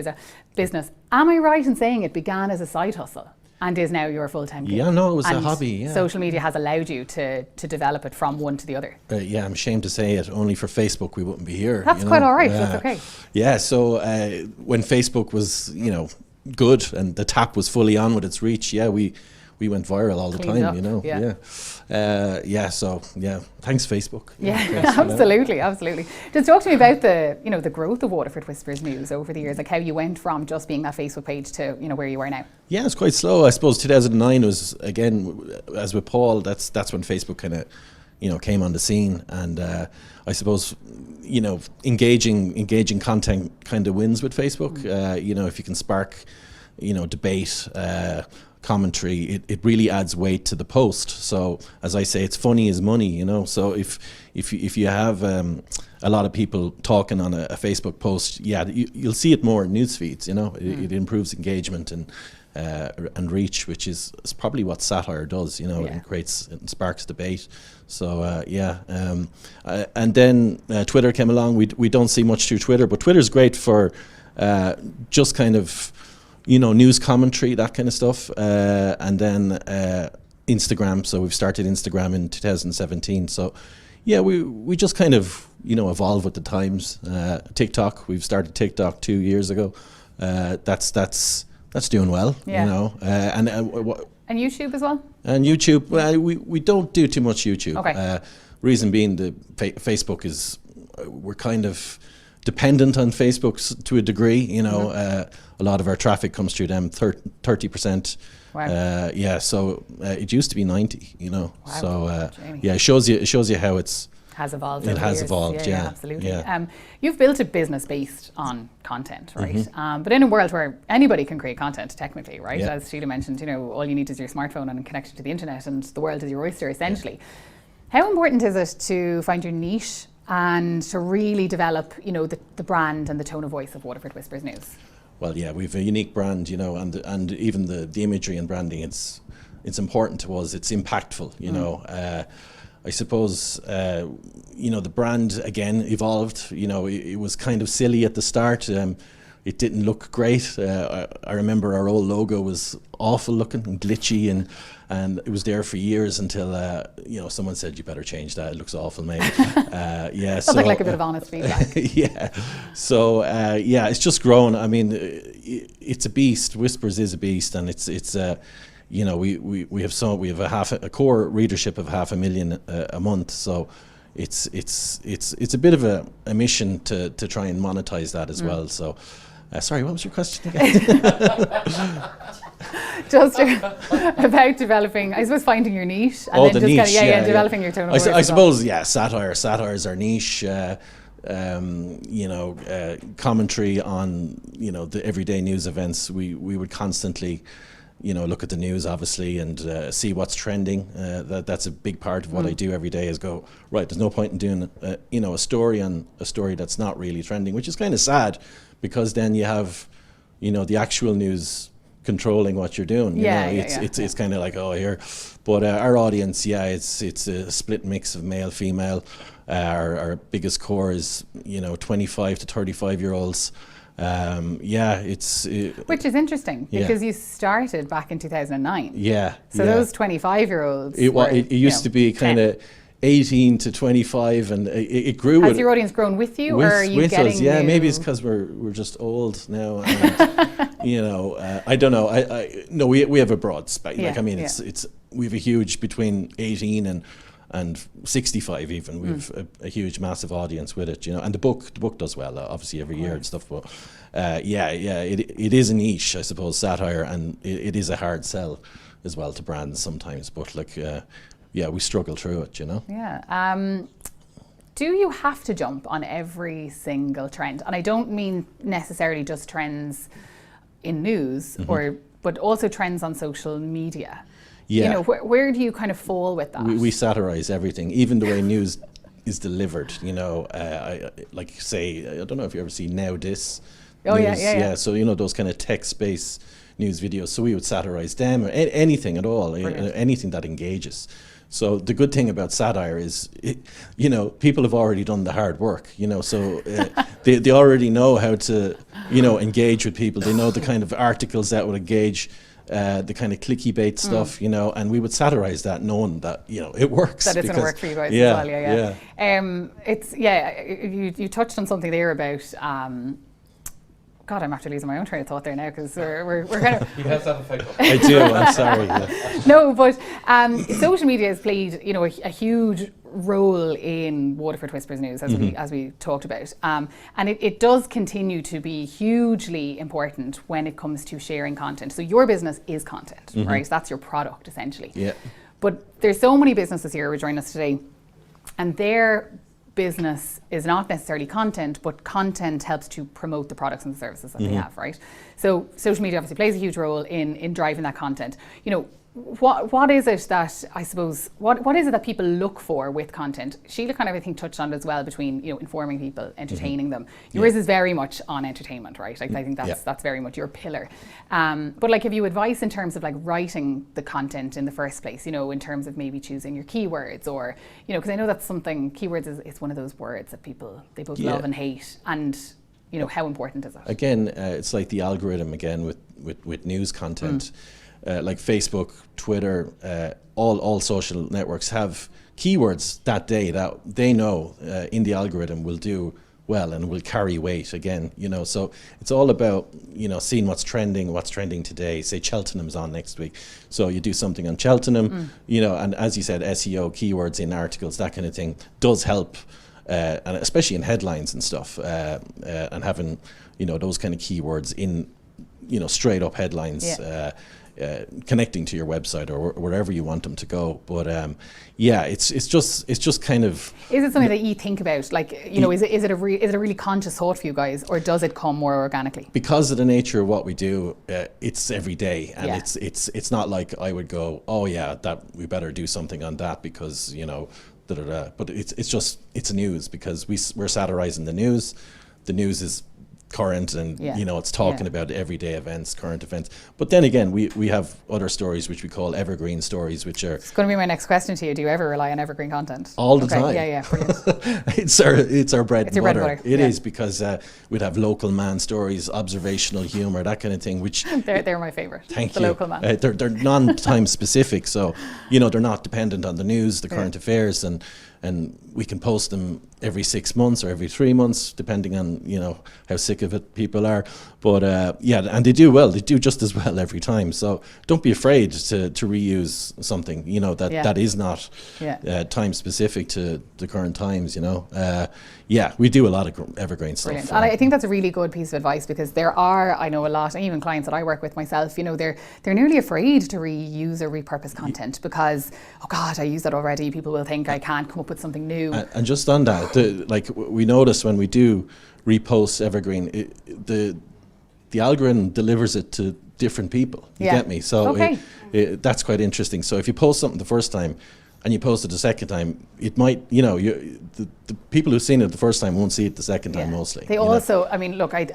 business. Am I right in saying it began as a side hustle and is now your full-time gig? Yeah, no, it was and a hobby. Yeah. Social media has allowed you to develop it from one to the other. Yeah, I'm ashamed to say it. Only for Facebook, we wouldn't be here. That's quite all right. That's okay. Yeah. So when Facebook was, good and the tap was fully on with its reach, we went viral all the Cleaned time. up, So thanks Facebook. Yeah, absolutely. Just talk to me about the growth of Waterford Whispers News over the years, like how you went from just being that Facebook page to where you are now. Yeah, it's quite slow. I suppose 2009 was, again, as with Paul, that's when Facebook kind of came on the scene, and I suppose engaging content kind of wins with Facebook. If you can spark debate, commentary, it really adds weight to the post. So as I say, it's funny as money, so if you have a lot of people talking on a Facebook post, you'll see it more in news feeds. It improves engagement and reach, which is probably what satire does. It sparks debate. So and then Twitter came along. We don't see much through Twitter, but Twitter's great for just kind of news commentary, that kind of stuff, and then Instagram. So we've started Instagram in 2017. So we just kind of evolve with the times. TikTok, we've started TikTok 2 years ago. That's doing well. And YouTube as well. And YouTube, we don't do too much YouTube. Okay. Reason being, the Facebook is we're kind of dependent on Facebook to a degree. A lot of our traffic comes through them, 30%. Wow. So it used to be 90. Wow. So it shows you how it's has evolved. It over has years. evolved, yeah. Absolutely. Yeah. You've built a business based on content, right? But in a world where anybody can create content, technically, right? Yeah. As Sheila mentioned, you know, all you need is your smartphone and connection to the internet, and the world is your oyster, essentially. How important is it to find your niche and to really develop, you know, the brand and the tone of voice of Waterford Whispers News? Well, yeah, we've a unique brand, you know, and even the imagery and branding, it's important to us. It's impactful, you know. I suppose, you know, the brand, again, evolved. You know, it was kind of silly at the start. It didn't look great. I remember our old logo was awful looking and glitchy, and it was there for years until, you know, someone said, you better change that. It looks awful, mate. Yeah, Sounds like a bit of honest feedback. Yeah. So, yeah, it's just grown. I mean, it's a beast. Whispers is a beast, and it's you know, we have a core readership of 500,000 a month, so it's a bit of a mission to try and monetize that as well. So, sorry, what was your question again? Just about developing, I suppose, finding your niche, and then the just niche, developing your tone of voice. I suppose, yeah, satire is our niche. You know, commentary on, you know, the everyday news events. We would constantly, you know, look at the news, obviously, and see what's trending. That's a big part of what I do every day, is go, right, there's no point in doing, you know, a story that's not really trending, which is kind of sad, because then you have, you know, the actual news controlling what you're doing. You know, it's kind of like, oh, here. But our audience, yeah, it's a split mix of male, female. Our biggest core is, you know, 25 to 35-year-olds. Yeah, which is interesting, because you started back in 2009. Yeah. So those 25-year-olds. It used to be kind of 18 to 25, and it grew. Has your audience grown with you, or are you getting us? Yeah, new? maybe it's because we're just old now. And, you know, I don't know. No, we have a broad space. Like, I mean, it's we have a huge, between 18 and 65 even. We've a huge, massive audience with it, you know. And the book does well, obviously, every year and stuff. But it is a niche, I suppose, satire, and it is a hard sell as well to brands sometimes. But like, yeah, we struggle through it, you know. Yeah. Do you have to jump on every single trend? And I don't mean necessarily just trends in news, but also trends on social media. Yeah. You know, where do you kind of fall with that? We satirize everything, even the way news is delivered. You know, like, say, I don't know if you ever see Now This. Oh, news. Yeah. So, you know, those kind of text-based news videos. So we would satirize them, or anything at all, anything that engages. So the good thing about satire is, you know, people have already done the hard work, you know, so they already know how to, you know, engage with people. They know the kind of articles that would engage, the kind of clicky bait stuff, you know, and we would satirize that, knowing that, you know, it works. That it's going to work for you guys as well, you touched on something there about, God, I'm after losing my own train of thought there now, because we're kind of... He has that effect. I do, I'm sorry. Yeah. No, but social media has played, you know, a huge role in Waterford Whispers News, as we talked about. And it does continue to be hugely important when it comes to sharing content. So your business is content, right? That's your product, essentially. Yeah. But there's so many businesses here who are joining us today, and their business is not necessarily content, but content helps to promote the products and the services that they have, right? So social media obviously plays a huge role in driving that content. You know, what is it that, I suppose, what is it that people look for with content? Sheila kind of, I think, touched on it as well, between, you know, informing people, entertaining them. Yours is very much on entertainment, right? Like, I think that's very much your pillar. But like, have you advice in terms of like writing the content in the first place, you know, in terms of maybe choosing your keywords, or, you know, because I know that's something, keywords is one of those words that people, they both love and hate, and, you know, how important is it? Again, it's like the algorithm again with news content. Like Facebook, Twitter, all social networks have keywords that day that they know in the algorithm will do well and will carry weight again, you know. So it's all about, you know, seeing what's trending today. Say Cheltenham's on next week, so you do something on Cheltenham, you know, and as you said, SEO, keywords in articles, that kind of thing does help, and especially in headlines and stuff, and having, you know, those kind of keywords in, you know, straight up headlines. connecting to your website or wherever you want them to go. But yeah, it's just kind of. Is it something that you think about? Like, you know, is it a really conscious thought for you guys, or does it come more organically? Because of the nature of what we do, it's every day, and Yeah. it's not like I would go, oh yeah, that we better do something on that because, you know, da da da. But it's news, because we're satirizing the news. The news is current, and Yeah. you know, it's talking about everyday events, current events. But then again, we have other stories which we call evergreen stories, which are It's going to be my next question to you. Do you ever rely on evergreen content? all the Okay, time. Yeah, brilliant. it's our bread It's and your bread and butter. butter, It yeah. is, because we'd have local man stories, observational humor, that kind of thing, which They're my favorite. thank the you. local man. They're non-time specific, so you know, they're not dependent on the news, the current affairs, and we can post them every 6 months or every 3 months, depending on, you know, how sick of it people are. But yeah, and they do well. They do just as well every time. So don't be afraid to reuse something, you know, that is not time specific to the current times. You know, yeah, we do a lot of evergreen stuff. Brilliant. And I think that's a really good piece of advice, because there are, I know a lot, and even clients that I work with myself, you know, they're nearly afraid to reuse or repurpose content because, oh God, I use that already. People will think I can't come up with something new. And just on that, like we notice when we do repost evergreen, the algorithm delivers it to different people. You get me? So Okay. that's quite interesting. So if you post something the first time and you post it the second time, it might, you know, the people who've seen it the first time won't see it the second time mostly. They you know? also, I mean, look, I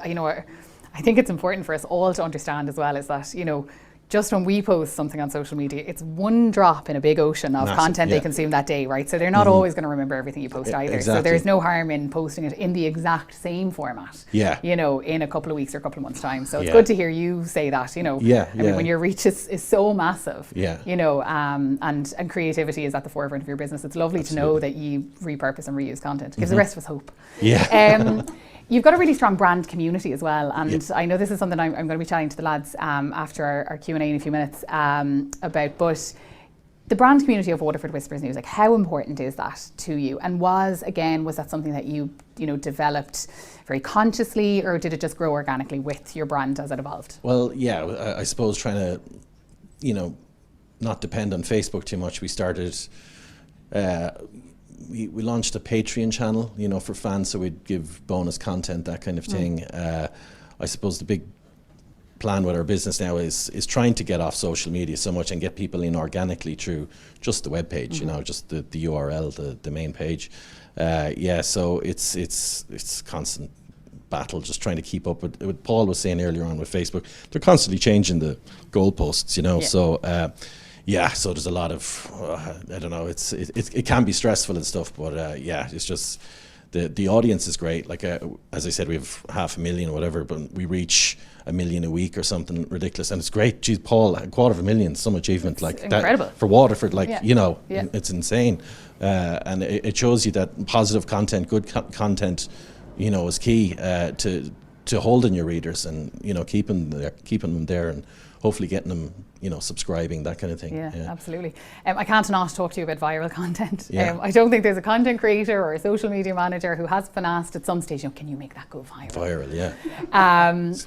think it's important for us all to understand as well is that, you know, just when we post something on social media, it's one drop in a big ocean of Massive, content they yeah. consume that day, right? So they're not always going to remember everything you post either. So exactly. there's no harm in posting it in the exact same format, Yeah. you know, in a couple of weeks or a couple of months' time. So it's Yeah. good to hear you say that, you know. Yeah, I mean, when your reach is so massive, Yeah. you know, and creativity is at the forefront of your business. It's lovely to know that you repurpose and reuse content. It gives the rest of us hope. Yeah. You've got a really strong brand community as well, and I know this is something I'm going to be chatting to the lads after our Q&A in a few minutes about, but the brand community of Waterford Whispers News, like how important is that to you? And was that something that you know, developed very consciously, or did it just grow organically with your brand as it evolved? Well, yeah, I suppose trying to, you know, not depend on Facebook too much, we started... We launched a Patreon channel, you know, for fans, so we'd give bonus content, that kind of thing. I suppose the big plan with our business now is trying to get off social media so much and get people in organically through just the web page, you know, just the URL, the main page. Yeah, so it's constant battle, just trying to keep up with what Paul was saying earlier on with Facebook. They're constantly changing the goalposts, you know, so... yeah, so there's a lot of, I don't know, it can be stressful and stuff, but yeah, it's just, the audience is great. Like, as I said, we have 500,000 or whatever, but we reach 1 million a week or something ridiculous, and it's great. Geez, Paul, 250,000, some achievement It's like incredible. that for Waterford, like, you know, Yeah. it's insane. And it shows you that positive content, good content, you know, is key to holding your readers and, you know, keeping them there and hopefully getting them, you know, subscribing, that kind of thing. Yeah, absolutely. I can't not talk to you about viral content. Yeah. I don't think there's a content creator or a social media manager who hasn't been asked at some stage, you know, can you make that go viral? Viral, yeah.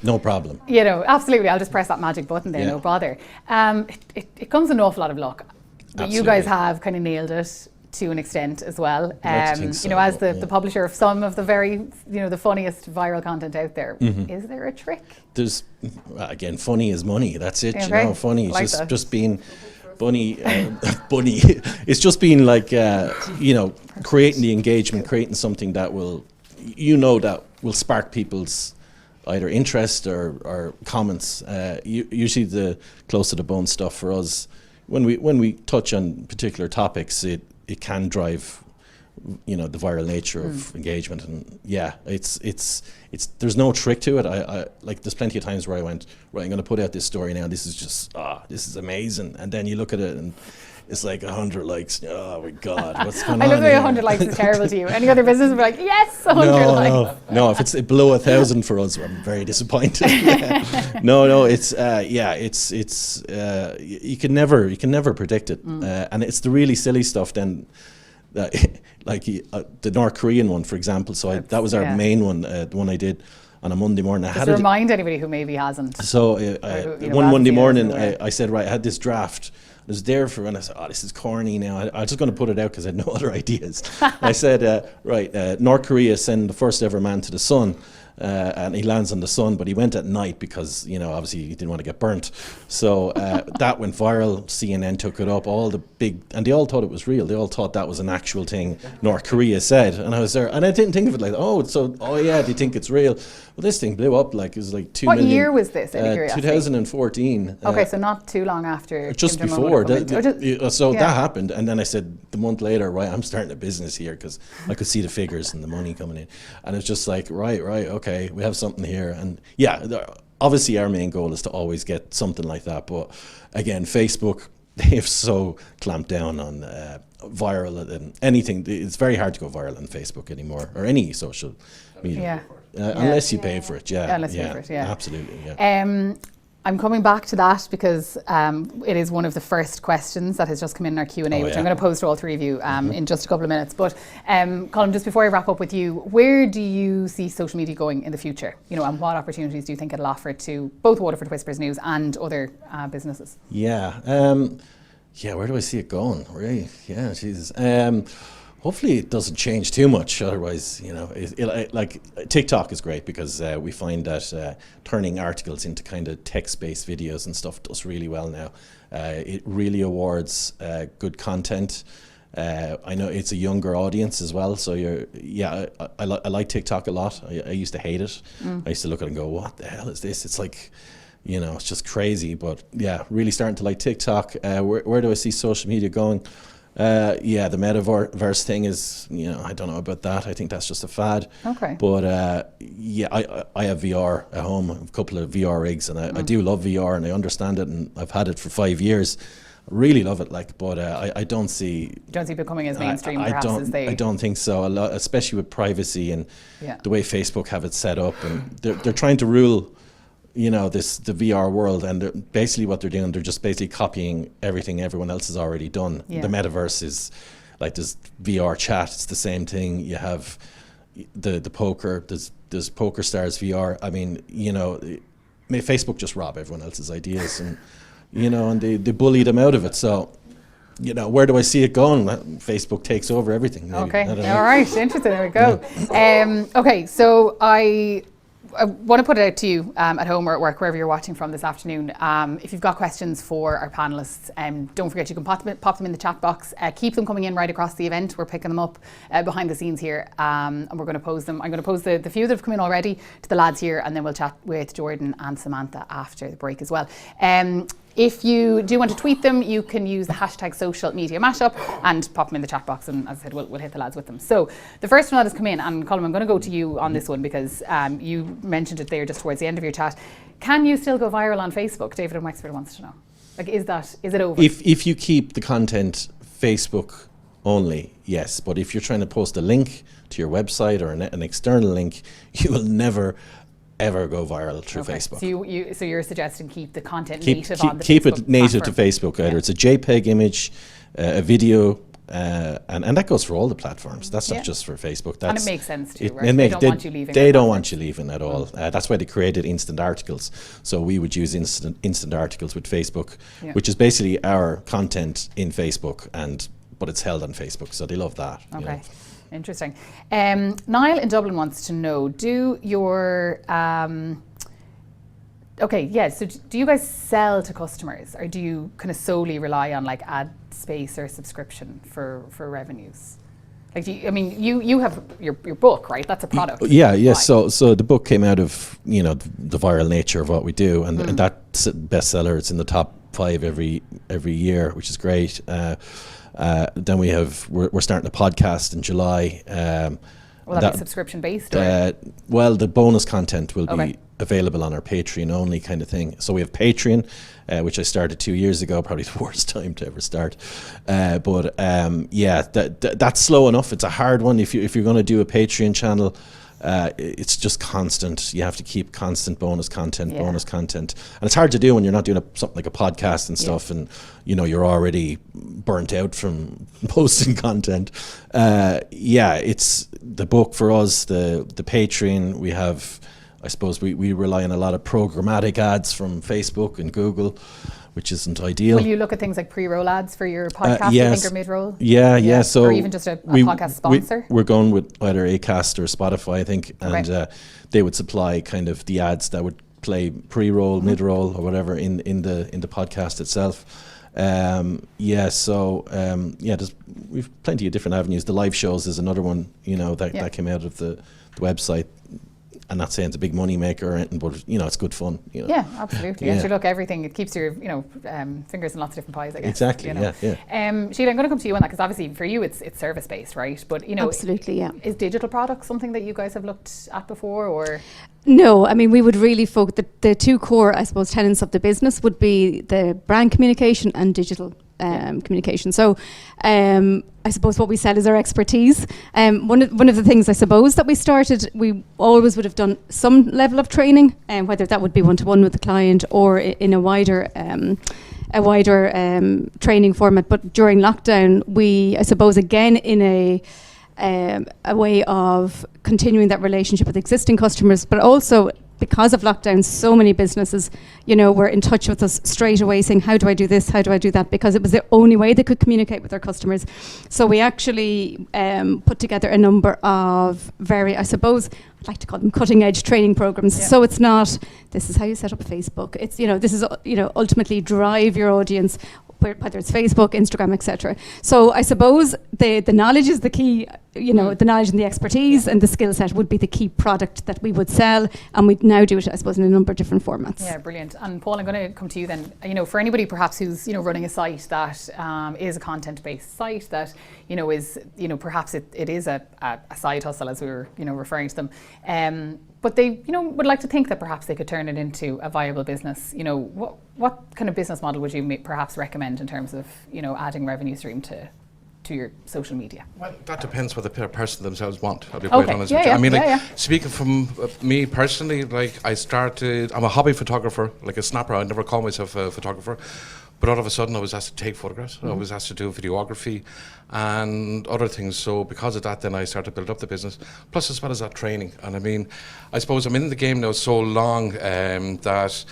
No problem. You know, absolutely. I'll just press that magic button there, Yeah. no bother. It comes with an awful lot of luck. But you guys have kind of nailed it to an extent as well. I'd think so, you know, as but, the publisher of some of the very, you know, the funniest viral content out there, is there a trick? There's, again, funny is money. That's it, Okay. you know. Funny is Like that. just being bunny. It's just being like, you know, creating the engagement, creating something that will, you know, that will spark people's either interest or comments. Usually the close to the bone stuff for us, when we touch on particular topics, it can drive, you know, the viral nature of engagement. And yeah, it's there's no trick to it. I like, there's plenty of times where I went, right, I'm going to put out this story now, this is just this is amazing, and then you look at it and it's like 100 likes. Oh my God, what's going on? I love the way here? 100 likes is terrible to you. Any other business would be like, yes, 100 likes. No, if it's below 1,000 for us, I'm very disappointed. Yeah. No, it's you can never predict it, and it's the really silly stuff then. Like the North Korean one, for example. So that was our main one, the one I did. on a Monday morning. I Just had to it. remind anybody who maybe hasn't. So who, one Monday hasn't morning, seen it, I said, right, I had this draft. It was there for, and I said, oh, this is corny now. I'm just going to put it out because I had no other ideas. I said, North Korea send the first ever man to the sun. And he lands on the sun, but he went at night because, obviously he didn't want to get burnt. So that went viral. CNN took it up. And they all thought it was real. They all thought that was an actual thing North Korea said. And I was there, and I didn't think of it like, oh yeah, they think it's real. Well, this thing blew up like it was like 2 million. What year was this? 2014. Okay, so not too long after. Just Kim Jong-un before. would That happened, and then I said the month later, right, I'm starting a business here because I could see the figures and the money coming in, and it's just like, right, okay, we have something here, and obviously our main goal is to always get something like that, but again, Facebook, they've so clamped down on viral and anything. It's very hard to go viral on Facebook anymore, or any social media. Unless you pay for it, unless you pay for it, absolutely, yeah. I'm coming back to that because it is one of the first questions that has just come in our Q&A, which I'm going to pose to all three of you in just a couple of minutes. But Colin, just before I wrap up with you, where do you see social media going in the future? And what opportunities do you think it'll offer to both Waterford Whispers News and other businesses? Yeah, where do I see it going? Really? Yeah, Jesus. Hopefully it doesn't change too much. Otherwise, like TikTok is great because we find that turning articles into kind of text-based videos and stuff does really well now. It really awards good content. I know it's a younger audience as well. So I like TikTok a lot. I used to hate it. I used to look at it and go, what the hell is this? It's like, it's just crazy. But yeah, really starting to like TikTok. Where do I see social media going? The metaverse thing is, I don't know about that. I think that's just a fad. Okay. But I have VR at home. I have a couple of VR rigs, and I do love VR, and I understand it, and I've had it for 5 years. I really love it, but I don't see. You don't see it becoming as mainstream, I don't think so. A lot, especially with privacy and the way Facebook have it set up, and they're trying to rule. The VR world, and basically what they're doing, they're just basically copying everything everyone else has already done. The metaverse is like this VR chat. It's the same thing. You have the poker. There's Poker Stars VR. I mean, Facebook just rob everyone else's ideas, and and they bully them out of it. So. Where do I see it going? Facebook takes over everything. Maybe. Okay, all right, interesting. There we go. Okay, so I want to put it out to you at home or at work, wherever you're watching from this afternoon. If you've got questions for our panellists, don't forget you can pop them in the chat box. Keep them coming in right across the event. We're picking them up behind the scenes here, and we're going to pose them. I'm going to pose the few that have come in already to the lads here, and then we'll chat with Jordan and Samantha after the break as well. If you do want to tweet them, you can use the hashtag social media mashup and pop them in the chat box, and as I said, we'll hit the lads with them. So the first one that has come in, and Colin, I'm going to go to you on this one because you mentioned it there just towards the end of your chat. Can you still go viral on Facebook? David in Wexford wants to know. Like, is it over? If you keep the content Facebook only, yes. But if you're trying to post a link to your website or an external link, you will never ever go viral through Facebook. So you're suggesting keep the content native on the keep Facebook it native platform. to Facebook. Either it's a JPEG image, a video, and that goes for all the platforms. That's not just for Facebook. And it makes sense too, right? They don't want you leaving. They don't want you leaving at all. That's why they created instant articles. So we would use instant articles with Facebook, which is basically our content in Facebook, but it's held on Facebook. So they love that. Okay. Interesting. Niall in Dublin wants to know, so do you guys sell to customers, or do you kind of solely rely on like ad space or subscription for revenues? Like, you have your book, right? That's a product. Yeah. So the book came out of the viral nature of what we do, and that's a bestseller. It's in the top 5 every year, which is great. Then we're starting a podcast in July. Will that be subscription based? Well, the bonus content will be available on our Patreon only kind of thing. So we have Patreon, which I started 2 years ago, probably the worst time to ever start. But that's slow enough. It's a hard one. If you're going to do a Patreon channel, it's just constant. You have to keep constant bonus content. And it's hard to do when you're not doing something like a podcast and stuff, and you're already burnt out from posting content. It's the book for us, the Patreon. We have I suppose we rely on a lot of programmatic ads from Facebook and Google, which isn't ideal. Will you look at things like pre-roll ads for your podcast, yes. you think, or mid-roll? Yeah. So or even just a podcast sponsor? We're going with either Acast or Spotify, I think, and they would supply kind of the ads that would play pre-roll, mid-roll, or whatever in the podcast itself. We've plenty of different avenues. The live shows is another one, that came out of the website. I'm not saying it's a big money maker or anything, but it's good fun. Yeah, absolutely. And look, everything, it keeps your fingers in lots of different pies, I guess. Exactly. Yeah. Sheila, I'm going to come to you on that, because obviously for you it's service based, right? But absolutely, yeah. Is digital products something that you guys have looked at before, or? No, I mean, we would really focus. The two core, I suppose, tenets of the business would be the brand communication and digital communication. So I suppose what we sell is our expertise. One of the things, I suppose, that we started, we always would have done some level of training, whether that would be one-to-one with the client or in a wider training format. But during lockdown, we, I suppose, again, in a way of continuing that relationship with existing customers, but also because of lockdown, so many businesses, were in touch with us straight away saying, how do I do this? How do I do that? Because it was the only way they could communicate with their customers. So we actually put together a number of very, I suppose, I'd like to call them cutting edge training programs. Yeah. So it's not, this is how you set up a Facebook. It's, this is, ultimately drive your audience, whether it's Facebook, Instagram, etc. So I suppose the knowledge is the key, the knowledge and the expertise and the skill set would be the key product that we would sell, and we now do it, I suppose, in a number of different formats. Yeah, brilliant. And Paul, I'm going to come to you then. For anybody perhaps who's running a site that is a content-based site that is perhaps it is a side hustle, as we were referring to them. But they, would like to think that perhaps they could turn it into a viable business. What kind of business model would you perhaps recommend in terms of, adding revenue stream to your social media? Well, that depends what the person themselves want. I'll be quite honest with you. Yeah, I mean, speaking from me personally, I'm a hobby photographer, like a snapper. I never call myself a photographer. But all of a sudden I was asked to take photographs. I was asked to do videography and other things. So because of that, then I started to build up the business. Plus, as well as that, training. And I mean, I suppose I'm in the game now so long that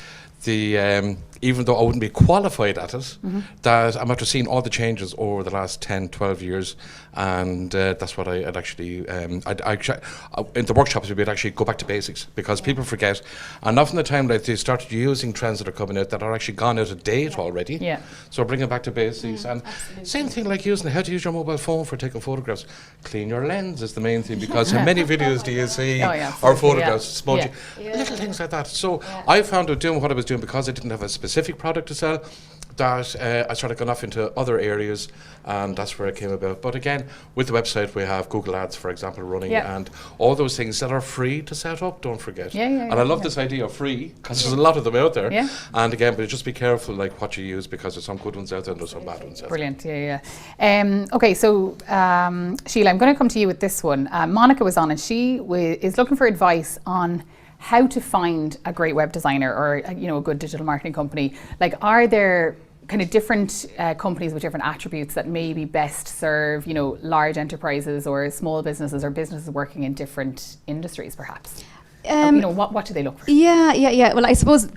even though I wouldn't be qualified at it, that I'm after seeing all the changes over the last 10, 12 years. And that's what I'd actually, in the workshops, we'd actually go back to basics, because people forget. And often the time, they started using trends that are coming out that are actually gone out of date already. Yeah. So bringing back to basics. And same thing like how to use your mobile phone for taking photographs. Clean your lens is the main thing, because how many videos do you see or photographs, smudging, little things like that. So I found out doing what I was doing, because I didn't have a specific product to sell, that I started going off into other areas, and that's where it came about. But again, with the website, we have Google Ads, for example, running, and all those things that are free to set up, don't forget. And I love this idea of free, because there's a lot of them out there. And again, but just be careful what you use, because there's some good ones out there and there's some bad ones out there. Brilliant, okay, so Sheila, I'm going to come to you with this one. Monica was on, and she is looking for advice on how to find a great web designer or a good digital marketing company. Like, are there kind of different companies with different attributes that maybe best serve large enterprises or small businesses or businesses working in different industries, perhaps? What do they look for? Yeah. Well, I suppose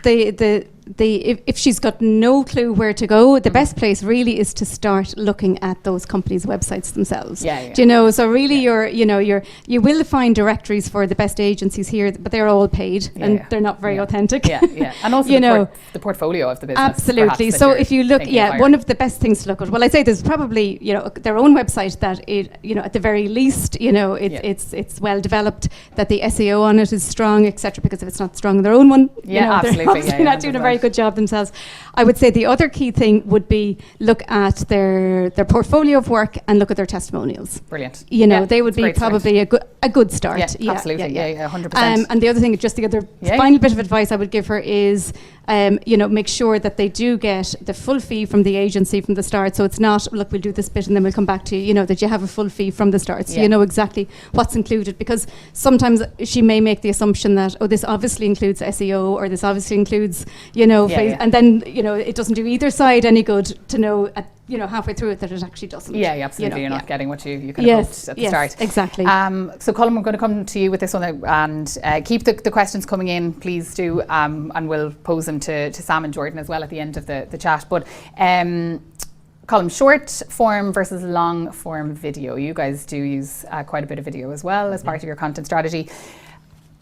if she's got no clue where to go, the best place really is to start looking at those companies' websites themselves. Do you know? So really, you will find directories for the best agencies here, but they're all paid and they're not very authentic. And also the portfolio of the business. Absolutely. So if you look, one of the best things to look at. Well, I'd say there's probably their own website that at the very least it's well developed, that the SEO on it is strong, etc. Because if it's not strong in their own one, absolutely, they're not doing a very good job themselves. I would say the other key thing would be look at their portfolio of work and look at their testimonials. Brilliant. They would be probably a good start. Absolutely. 100%. And the other thing, just the other final bit of advice I would give her is, make sure that they do get the full fee from the agency from the start. So it's not, look, we'll do this bit and then we'll come back to you. That you have a full fee from the start, so you know exactly what's included. Because sometimes she may make the assumption that, this obviously includes SEO, or this obviously includes, and then it doesn't do either side any good to know halfway through it that it actually doesn't. Yeah, absolutely. You're not getting what you kind of hoped at the start. Exactly. So Colm, I'm going to come to you with this one, and keep the questions coming in, please do, and we'll pose them to Sam and Jordan as well at the end of the chat. But Colm, short form versus long form video. You guys do use quite a bit of video as well as part of your content strategy.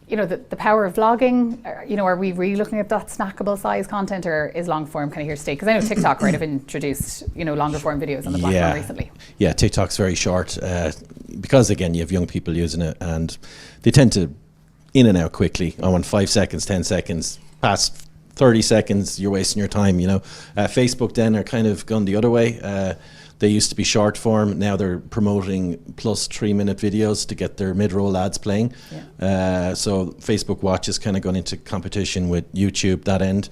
The power of vlogging, are we really looking at that snackable size content, or is long form kind of here to stay? Because I know TikTok, right, have introduced, longer form videos on the platform recently. Yeah, TikTok's very short because, again, you have young people using it and they tend to in and out quickly. I want 5 seconds, 10 seconds, past 30 seconds, you're wasting your time, Facebook then are kind of gone the other way. They used to be short form. Now they're promoting plus 3-minute videos to get their mid-roll ads playing. Yeah. So Facebook Watch has kind of gone into competition with YouTube, that end,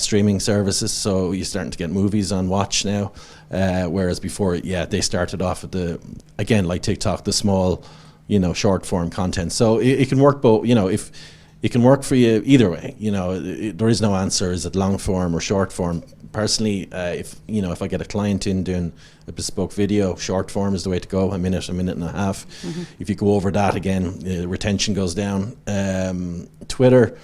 streaming services. So you're starting to get movies on Watch now. Whereas before, they started off at again, like TikTok, the small, short form content. So it can work both, if it can work for you either way. There is no answer. Is it long form or short form? Personally, if I get a client in doing a bespoke video, short form is the way to go. A minute and a half. Mm-hmm. If you go over that, again, retention goes down. Twitter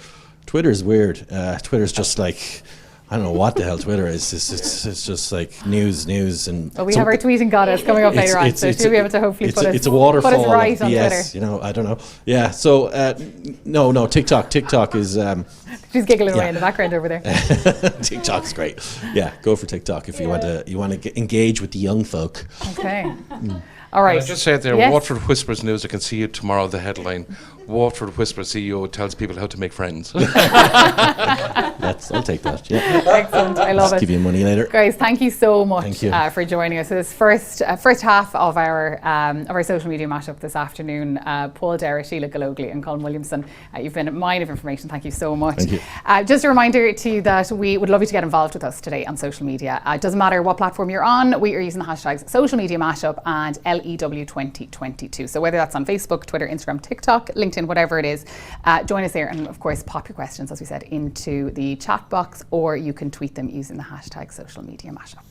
is weird. Twitter's just like, I don't know what the hell Twitter is. It's just like news and. Well, we have our tweeting goddess coming up later on, so she'll be able to hopefully put us a waterfall put us right on BS, Twitter. I don't know. Yeah. So no, TikTok is. She's giggling away in the background over there. TikTok is great. Yeah, go for TikTok if you want to engage with the young folk. Okay. All right. I just said there, yes. Waterford Whispers News. I can see you tomorrow. The headline: Waterford Whispers CEO tells people how to make friends. I'll take that. Yeah. Excellent. I love it. Give you money later, guys. Thank you so much for joining us. So this first half of our social media mashup this afternoon. Paul Derra, Sheila Galogly, and Colm Williamson. You've been a mine of information. Thank you so much. Thank you. Just a reminder to you that we would love you to get involved with us today on social media. It doesn't matter what platform you're on. We are using the hashtags social media mashup and LEW2022. So whether that's on Facebook, Twitter, Instagram, TikTok, LinkedIn, whatever it is, join us there, and of course pop your questions, as we said, into the chat box, or you can tweet them using the hashtag social media mashup.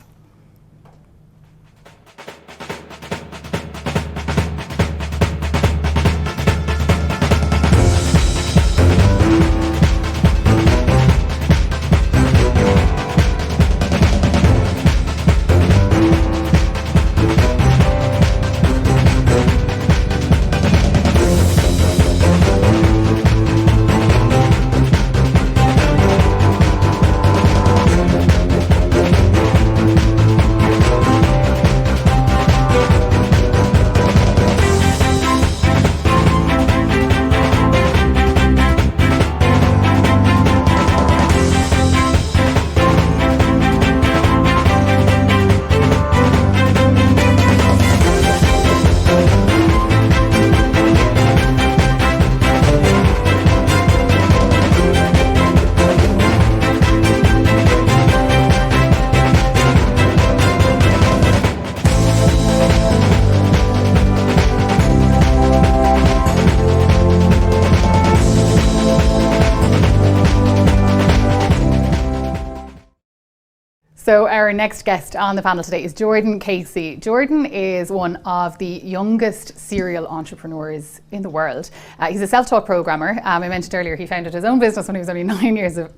So our next guest on the panel today is Jordan Casey. Jordan is one of the youngest serial entrepreneurs in the world. He's a self-taught programmer. I mentioned earlier he founded his own business when he was only 9 years of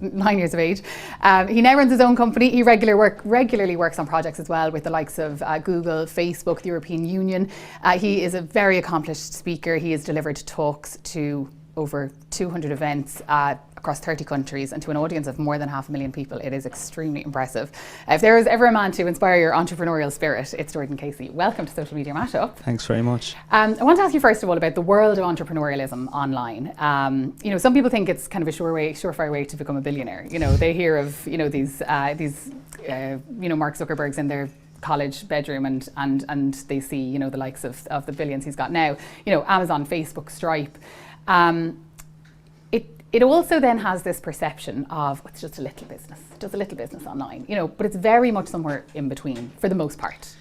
age. He now runs his own company. He regularly works on projects as well with the likes of Google, Facebook, the European Union. He is a very accomplished speaker. He has delivered talks to over 200 events across 30 countries and to an audience of more than 500,000 people. It is extremely impressive. If there is ever a man to inspire your entrepreneurial spirit, it's Jordan Casey. Welcome to Social Media Mashup. Thanks very much. I want to ask you first of all about the world of entrepreneurialism online. Some people think it's kind of a surefire way to become a billionaire. They hear of these Mark Zuckerberg's in their college bedroom and they see the likes of the billions he's got now. Amazon, Facebook, Stripe. It also then has this perception of it's just a little business online, but it's very much somewhere in between for the most part.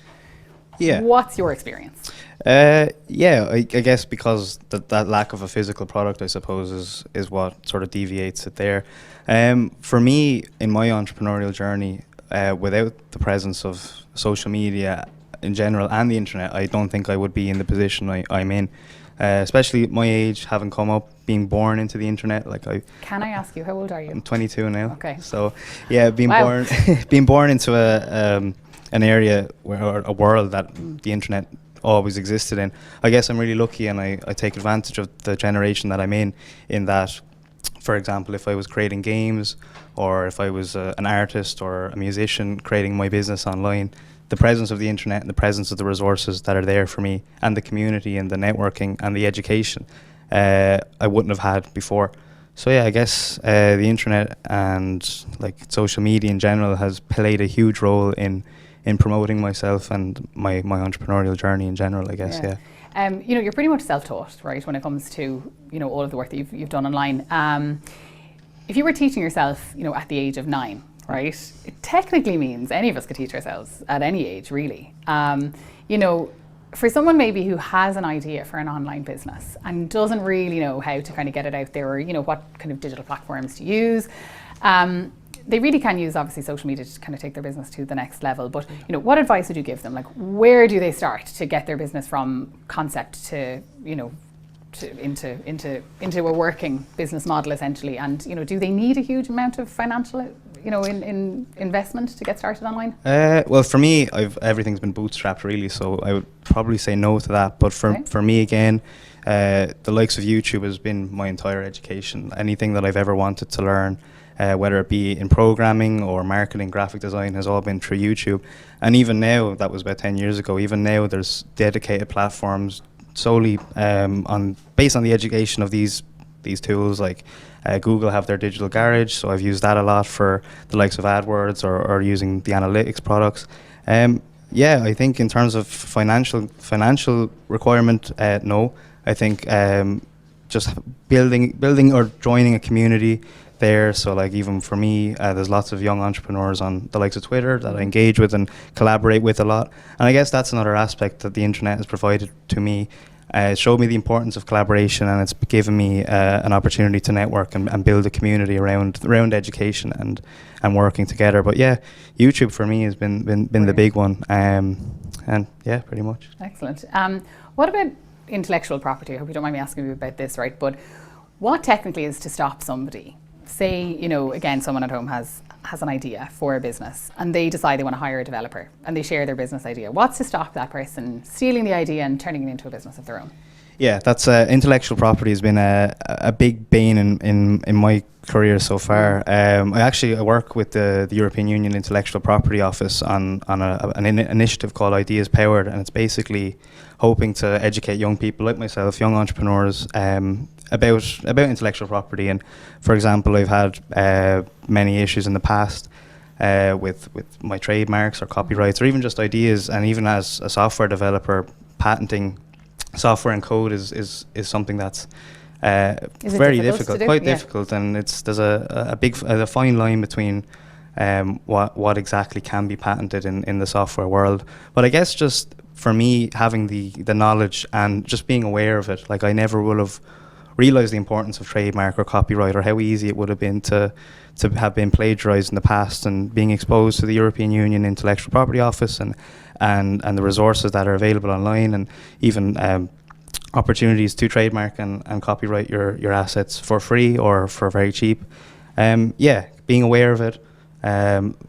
Yeah. What's your experience? I guess because that lack of a physical product, I suppose, is what sort of deviates it there. For me, in my entrepreneurial journey, without the presence of social media in general and the internet, I don't think I would be in the position I'm in. Especially at my age, having come up, being born into the internet. Can I ask you, how old are you? I'm 22 now. Okay. So yeah, being Wow. being born into an area or a world that the internet always existed in. I guess I'm really lucky, and I take advantage of the generation that I'm in that, for example, if I was creating games, or if I was an artist or a musician creating my business online, the presence of the internet and the presence of the resources that are there for me, and the community and the networking and the education, I wouldn't have had before. So yeah, I guess the internet and social media in general has played a huge role in promoting myself and my entrepreneurial journey in general, I guess. Yeah. You're pretty much self-taught, right, when it comes to all of the work that you've done online. If you were teaching yourself, at the age of 9, right, it technically means any of us could teach ourselves at any age, really. For someone maybe who has an idea for an online business and doesn't really know how to kind of get it out there, or what kind of digital platforms to use, they really can use obviously social media to kind of take their business to the next level. But what advice would you give them? Where do they start to get their business from concept to into a working business model essentially? And do they need a huge amount of financial in investment to get started online? Well, for me, everything's been bootstrapped really, so I would probably say no to that. But for me again, the likes of YouTube has been my entire education. Anything that I've ever wanted to learn, whether it be in programming or marketing, graphic design, has all been through YouTube. And even now, that was about 10 years ago, even now there's dedicated platforms solely based on the education of these tools. Google have their digital garage, so I've used that a lot for the likes of AdWords or using the analytics products. I think in terms of financial requirement, no. I think just building or joining a community there. So even for me, there's lots of young entrepreneurs on the likes of Twitter that I engage with and collaborate with a lot. And I guess that's another aspect that the internet has provided to me. It showed me the importance of collaboration, and it's given me an opportunity to network and build a community around education and working together. But yeah, YouTube for me has been the big one. And yeah, pretty much. Excellent. What about intellectual property? I hope you don't mind me asking you about this, right? But what technically is to stop somebody? Say, again, someone at home has an idea for a business and they decide they want to hire a developer and they share their business idea. What's to stop that person stealing the idea and turning it into a business of their own? Yeah, that's intellectual property has been a big bane in my career so far. I work with the European Union Intellectual Property Office on an initiative called Ideas Powered, and it's basically hoping to educate young people like myself, young entrepreneurs, about intellectual property. And for example, I've had many issues in the past with my trademarks or copyrights or even just ideas. And even as a software developer, patenting software and code is something that's very difficult, quite difficult. And there's a fine line between what exactly can be patented in the software world. But I guess just for me, having the knowledge and just being aware of it, I never would have realised the importance of trademark or copyright, or how easy it would have been to have been plagiarised in the past, and being exposed to the European Union Intellectual Property Office and the resources that are available online, and even opportunities to trademark and copyright your assets for free or for very cheap. Being aware of it,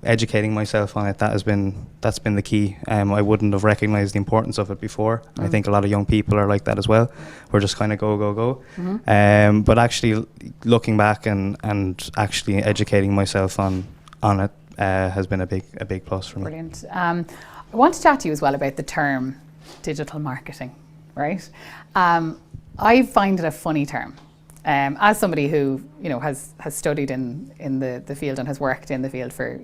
educating myself on it, that's been the key. I wouldn't have recognised the importance of it before. I think a lot of young people are like that as well. We're just kind of go. Mm-hmm. But actually looking back and actually educating myself on it has been a big plus for me. Brilliant. I want to chat to you as well about the term digital marketing, right? I find it a funny term. As somebody who has studied in the field and has worked in the field for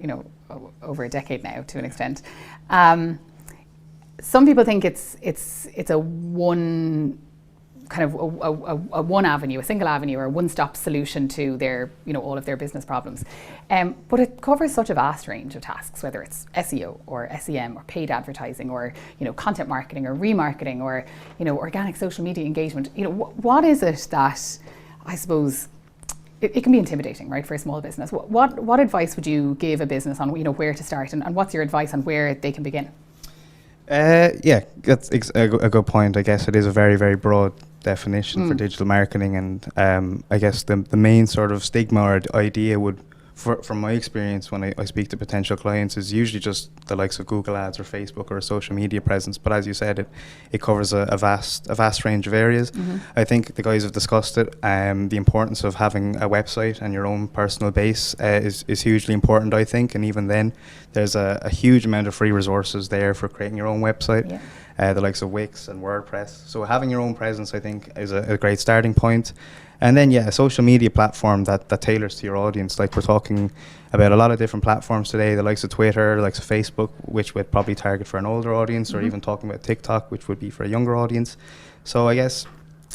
over a decade now to an extent, some people think it's a one kind of a one avenue, a single avenue, or a one-stop solution to their all of their business problems, but it covers such a vast range of tasks, whether it's SEO or SEM or paid advertising or content marketing or remarketing or organic social media engagement. What is it that I suppose it can be intimidating, right, for a small business. What advice would you give a business on, where to start, and what's your advice on where they can begin? Yeah, that's a good point. I guess it is a very, very broad definition for digital marketing, and I guess the main sort of stigma or idea would, from my experience when I speak to potential clients, is usually just the likes of Google Ads or Facebook or a social media presence. But as you said, it covers a vast range of areas. I think the guys have discussed it. The importance of having a website and your own personal base is hugely important, I think. And even then, there's a huge amount of free resources there for creating your own website. Yeah. The likes of Wix and WordPress. So having your own presence, I think, is a great starting point. And then, a social media platform that tailors to your audience. Like, we're talking about a lot of different platforms today, the likes of Twitter, the likes of Facebook, which would probably target for an older audience, or even talking about TikTok, which would be for a younger audience. So I guess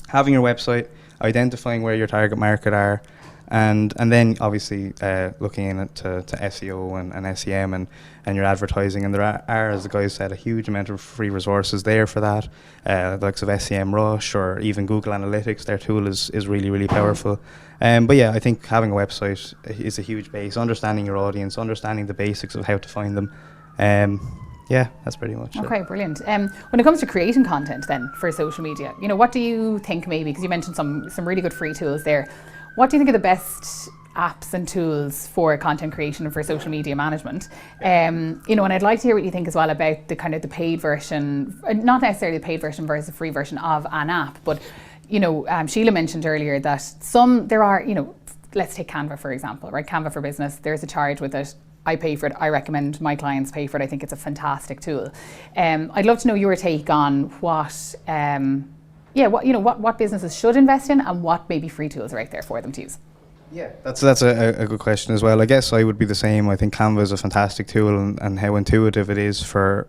having your website, identifying where your target market are, and then obviously looking into SEO and SEM and your advertising. And there are, as the guys said, a huge amount of free resources there for that. The likes of SEM Rush or even Google Analytics, their tool is really, really powerful. But I think having a website is a huge base, understanding your audience, understanding the basics of how to find them. That's pretty much it. Okay, brilliant. When it comes to creating content then for social media, what do you think, maybe, because you mentioned some really good free tools there, what do you think are the best apps and tools for content creation and for social media management? And I'd like to hear what you think as well about the kind of the paid version, not necessarily the paid version versus the free version of an app, but Sheila mentioned earlier that there are, let's take Canva for example, right? Canva for Business, there's a charge with it. I pay for it. I recommend my clients pay for it. I think it's a fantastic tool. I'd love to know your take on what businesses should invest in and what maybe free tools are out there for them to use. Yeah, that's a good question as well. I guess I would be the same. I think Canva is a fantastic tool, and how intuitive it is for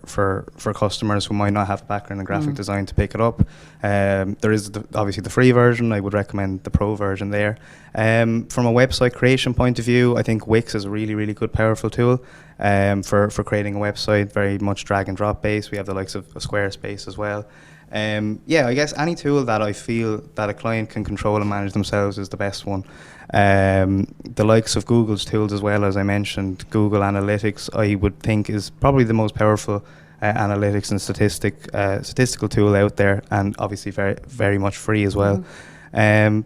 customers who might not have a background in graphic design to pick it up. There is obviously the free version. I would recommend the pro version there. From a website creation point of view, I think Wix is a really, really good, powerful tool for creating a website, very much drag and drop based. We have the likes of Squarespace as well. I guess any tool that I feel that a client can control and manage themselves is the best one. The likes of Google's tools as well, as I mentioned, Google Analytics, I would think is probably the most powerful analytics and statistical tool out there, and obviously very, very much free as well. Any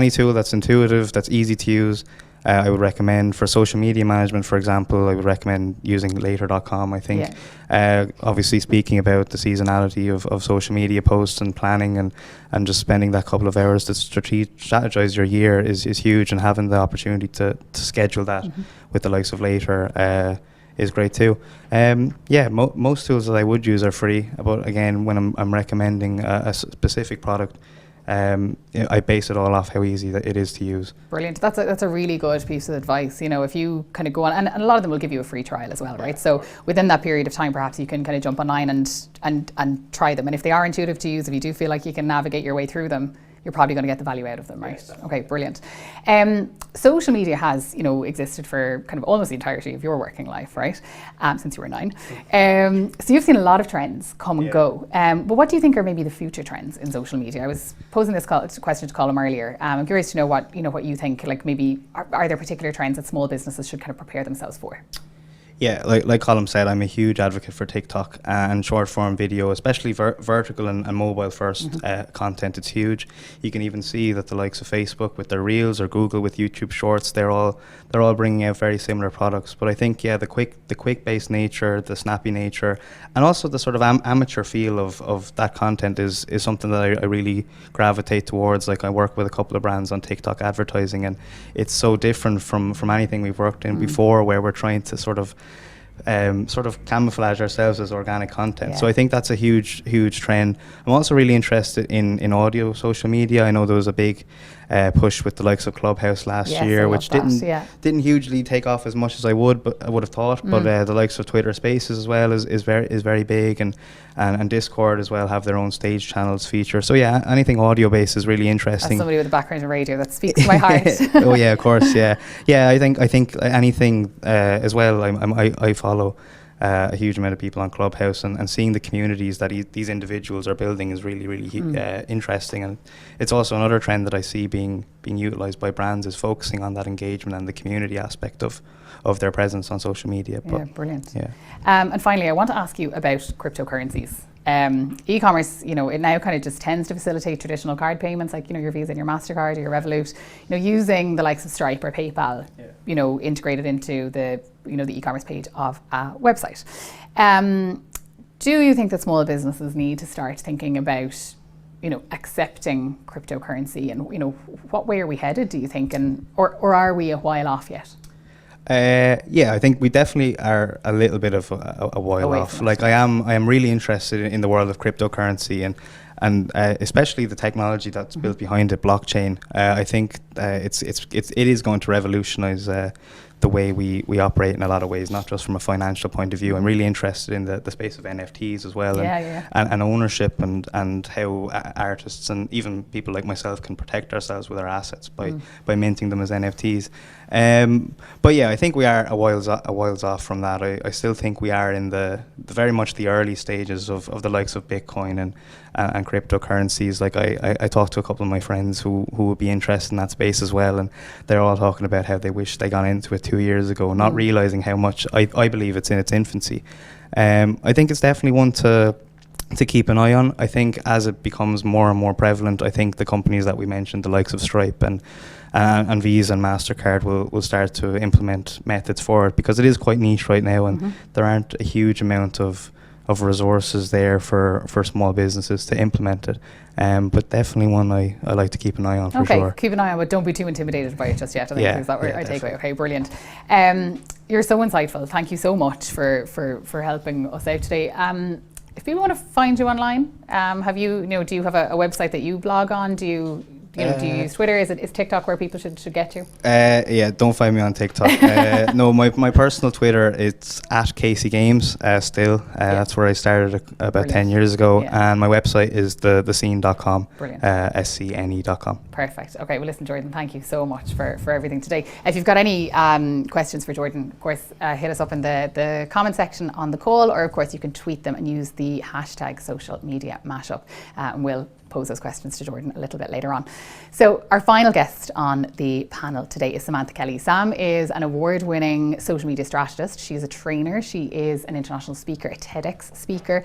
tool that's intuitive, that's easy to use, I would recommend. For social media management, for example, I would recommend using later.com, I think. Obviously speaking about the seasonality of social media posts and planning and just spending that couple of hours to strategize your year is huge, and having the opportunity to schedule that with the likes of Later is great too. Most tools that I would use are free, but again, when I'm recommending a specific product, I base it all off how easy that it is to use. Brilliant. That's a really good piece of advice. If you kind of go on, and a lot of them will give you a free trial as well, right? So within that period of time, perhaps you can kind of jump online and try them. And if they are intuitive to use, if you do feel like you can navigate your way through them, you're probably going to get the value out of them, right? Yes. Okay, brilliant. Social media has, existed for kind of almost the entirety of your working life, right? Since you were 9. So you've seen a lot of trends come and go. But what do you think are maybe the future trends in social media? I was posing this question to Colm earlier. I'm curious to know what you think. Like, maybe are there particular trends that small businesses should kind of prepare themselves for? Yeah, like Colm said, I'm a huge advocate for TikTok and short form video, especially vertical and mobile first content. It's huge. You can even see that the likes of Facebook with their Reels or Google with YouTube Shorts, they're all bringing out very similar products. But I think the quick based nature, the snappy nature, and also the sort of amateur feel of that content is something that I really gravitate towards. Like, I work with a couple of brands on TikTok advertising, and it's so different from anything we've worked in before, where we're trying to sort of camouflage ourselves as organic content. So I think that's a huge trend. I'm also really interested in audio social media. I know there was a big push with the likes of Clubhouse last year, which didn't hugely take off as much as I would have thought. But the likes of Twitter Spaces as well is very big, and Discord as well have their own stage channels feature. So anything audio based is really interesting. As somebody with a background in radio, that speaks to my heart. Oh yeah, of course, yeah. I think anything as well. I follow a huge amount of people on Clubhouse, and seeing the communities that these individuals are building is really, really interesting. And it's also another trend that I see being utilised by brands is focusing on that engagement and the community aspect of their presence on social media. Yeah, brilliant. Yeah. And finally, I want to ask you about cryptocurrencies. E-commerce, it now kind of just tends to facilitate traditional card payments like, your Visa and your MasterCard or your Revolut, using the likes of Stripe or PayPal, integrated into the e-commerce page of a website. Do you think that small businesses need to start thinking about, accepting cryptocurrency, and, what way are we headed, do you think, or are we a while off yet? Yeah, I think we definitely are a little bit of a while off. Like I am really interested in the world of cryptocurrency and especially the technology that's built behind it, blockchain. I think it is going to revolutionize the way we operate in a lot of ways, not just from a financial point of view. I'm really interested in the space of NFTs as well, and ownership and how artists and even people like myself can protect ourselves with our assets by minting them as NFTs. But yeah, I think we are a whiles off from that. I still think we are in the very much the early stages of the likes of Bitcoin and cryptocurrencies. Like I talked to a couple of my friends who would be interested in that space as well, and they're all talking about how they wish they got into it 2 years ago, not realizing how much I believe it's in its infancy. I think it's definitely one to keep an eye on. I think as it becomes more and more prevalent, I think the companies that we mentioned, the likes of Stripe and Visa and MasterCard will start to implement methods for it, because it is quite niche right now, and there aren't a huge amount of resources there for small businesses to implement it. But definitely one I like to keep an eye on for sure. Okay, keep an eye on it, but don't be too intimidated by it just yet. I think is that what I take away. Okay, brilliant. You're so insightful. Thank you so much for helping us out today. If people want to find you online, do you have a website that you blog on? Do you use Twitter? Is TikTok where people should get to? Yeah, don't find me on TikTok. No, my personal Twitter, it's @CaseyGames still. That's where I started about 10 years ago. Yeah. And my website is thescene.com, scne.com. Perfect. Okay, well listen, Jordan, thank you so much for everything today. If you've got any questions for Jordan, of course, hit us up in the comment section on the call, or of course you can tweet them and use the hashtag #SocialMediaMashup, and we'll pose those questions to Jordan a little bit later on. So our final guest on the panel today is Samantha Kelly. Sam is an award-winning social media strategist. She is a trainer. She is an international speaker, a TEDx speaker.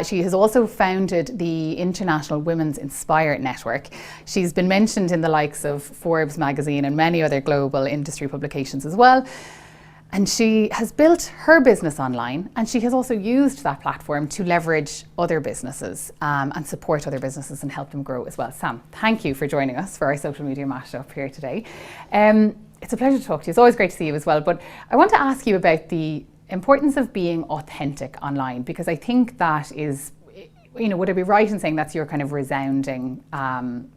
She has also founded the International Women's Inspire Network. She's been mentioned in the likes of Forbes magazine and many other global industry publications as well. And she has built her business online, and she has also used that platform to leverage other businesses and support other businesses and help them grow as well. Sam, thank you for joining us for our social media mashup here today. It's a pleasure to talk to you. It's always great to see you as well. But I want to ask you about the importance of being authentic online, because I think that is, would I be right in saying that's your kind of resounding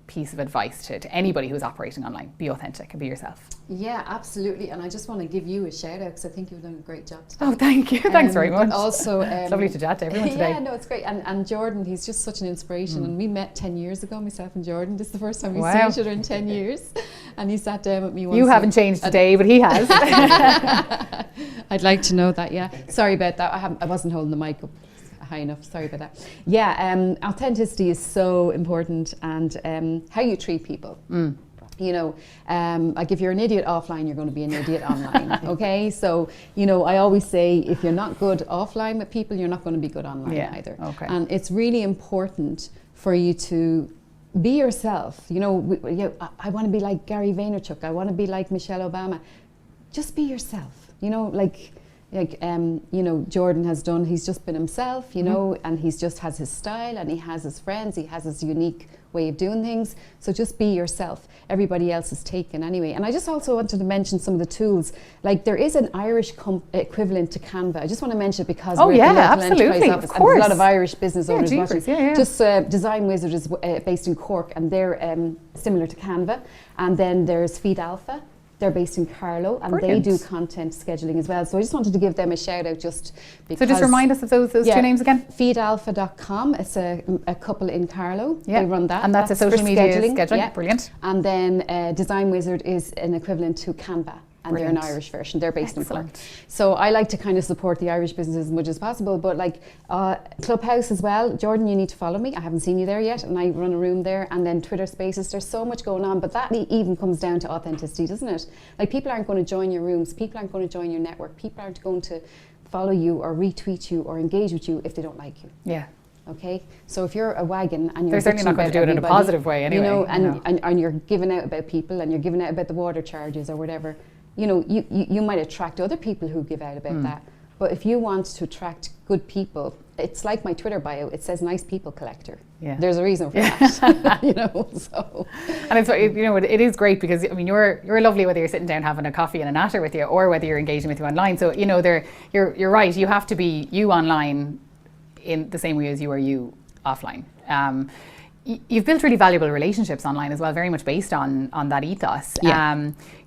piece of advice to anybody who's operating online? Be authentic and be yourself. Yeah, absolutely. And I just want to give you a shout out, because I think you've done a great job today. Oh, thank you. Thanks very much. But also, it's lovely to chat to everyone today. Yeah, no, it's great. And Jordan, he's just such an inspiration. And we met 10 years ago, myself and Jordan. This is the first time we've seen each other in 10 years. And he sat down with me once. You haven't changed today, but he has. I'd like to know that, yeah. Sorry about that. I wasn't holding the mic up high enough. Sorry about that. Yeah, authenticity is so important, and how you treat people. Like if you're an idiot offline, you're going to be an idiot online. Okay, so I always say if you're not good offline with people, you're not going to be good online either. Okay. And it's really important for you to be yourself. I want to be like Gary Vaynerchuk. I want to be like Michelle Obama. Just be yourself. Jordan has done. He's just been himself. And he's just has his style, and he has his friends. He has his unique way of doing things. So just be yourself. Everybody else is taken anyway. And I just also wanted to mention some of the tools. Like there is an Irish equivalent to Canva. I just want to mention it because we're at the local enterprise office, and there's a lot of Irish business owners watching. Just Design Wizard is based in Cork, and they're similar to Canva. And then there's Feed Alpha. They're based in Carlow, and they do content scheduling as well. So I just wanted to give them a shout out just because. So just remind us of those two names again. Feedalpha.com. It's a couple in Carlow. They run that. And that's a social media scheduling. Yeah. Brilliant. And then Design Wizard is an equivalent to Canva. and they're an Brilliant. Irish version. They're based in Cork. Excellent. So I like to kind of support the Irish business as much as possible. But like Clubhouse as well, Jordan, you need to follow me. I haven't seen you there yet, and I run a room there. And then Twitter Spaces. There's so much going on, but that even comes down to authenticity, doesn't it? Like people aren't going to join your rooms, people aren't going to join your network, people aren't going to follow you or retweet you or engage with you if they don't like you. Yeah. Okay, so if you're a wagon and you're They're certainly bitching not going to about do it in a everybody, positive way anyway. you know, I know. and you're giving out about people and you're giving out about the water charges or whatever, you know, you might attract other people who give out about that. But if you want to attract good people, it's like my Twitter bio. It says nice people collector. Yeah. There's a reason for that, you know. So, And it's, you know, it is great because I mean you're lovely whether you're sitting down having a coffee and a natter with you or whether you're engaging with you online. So you know, you're right. You have to be you online in the same way as you are you offline. You've built really valuable relationships online as well, very much based on that ethos. Yeah.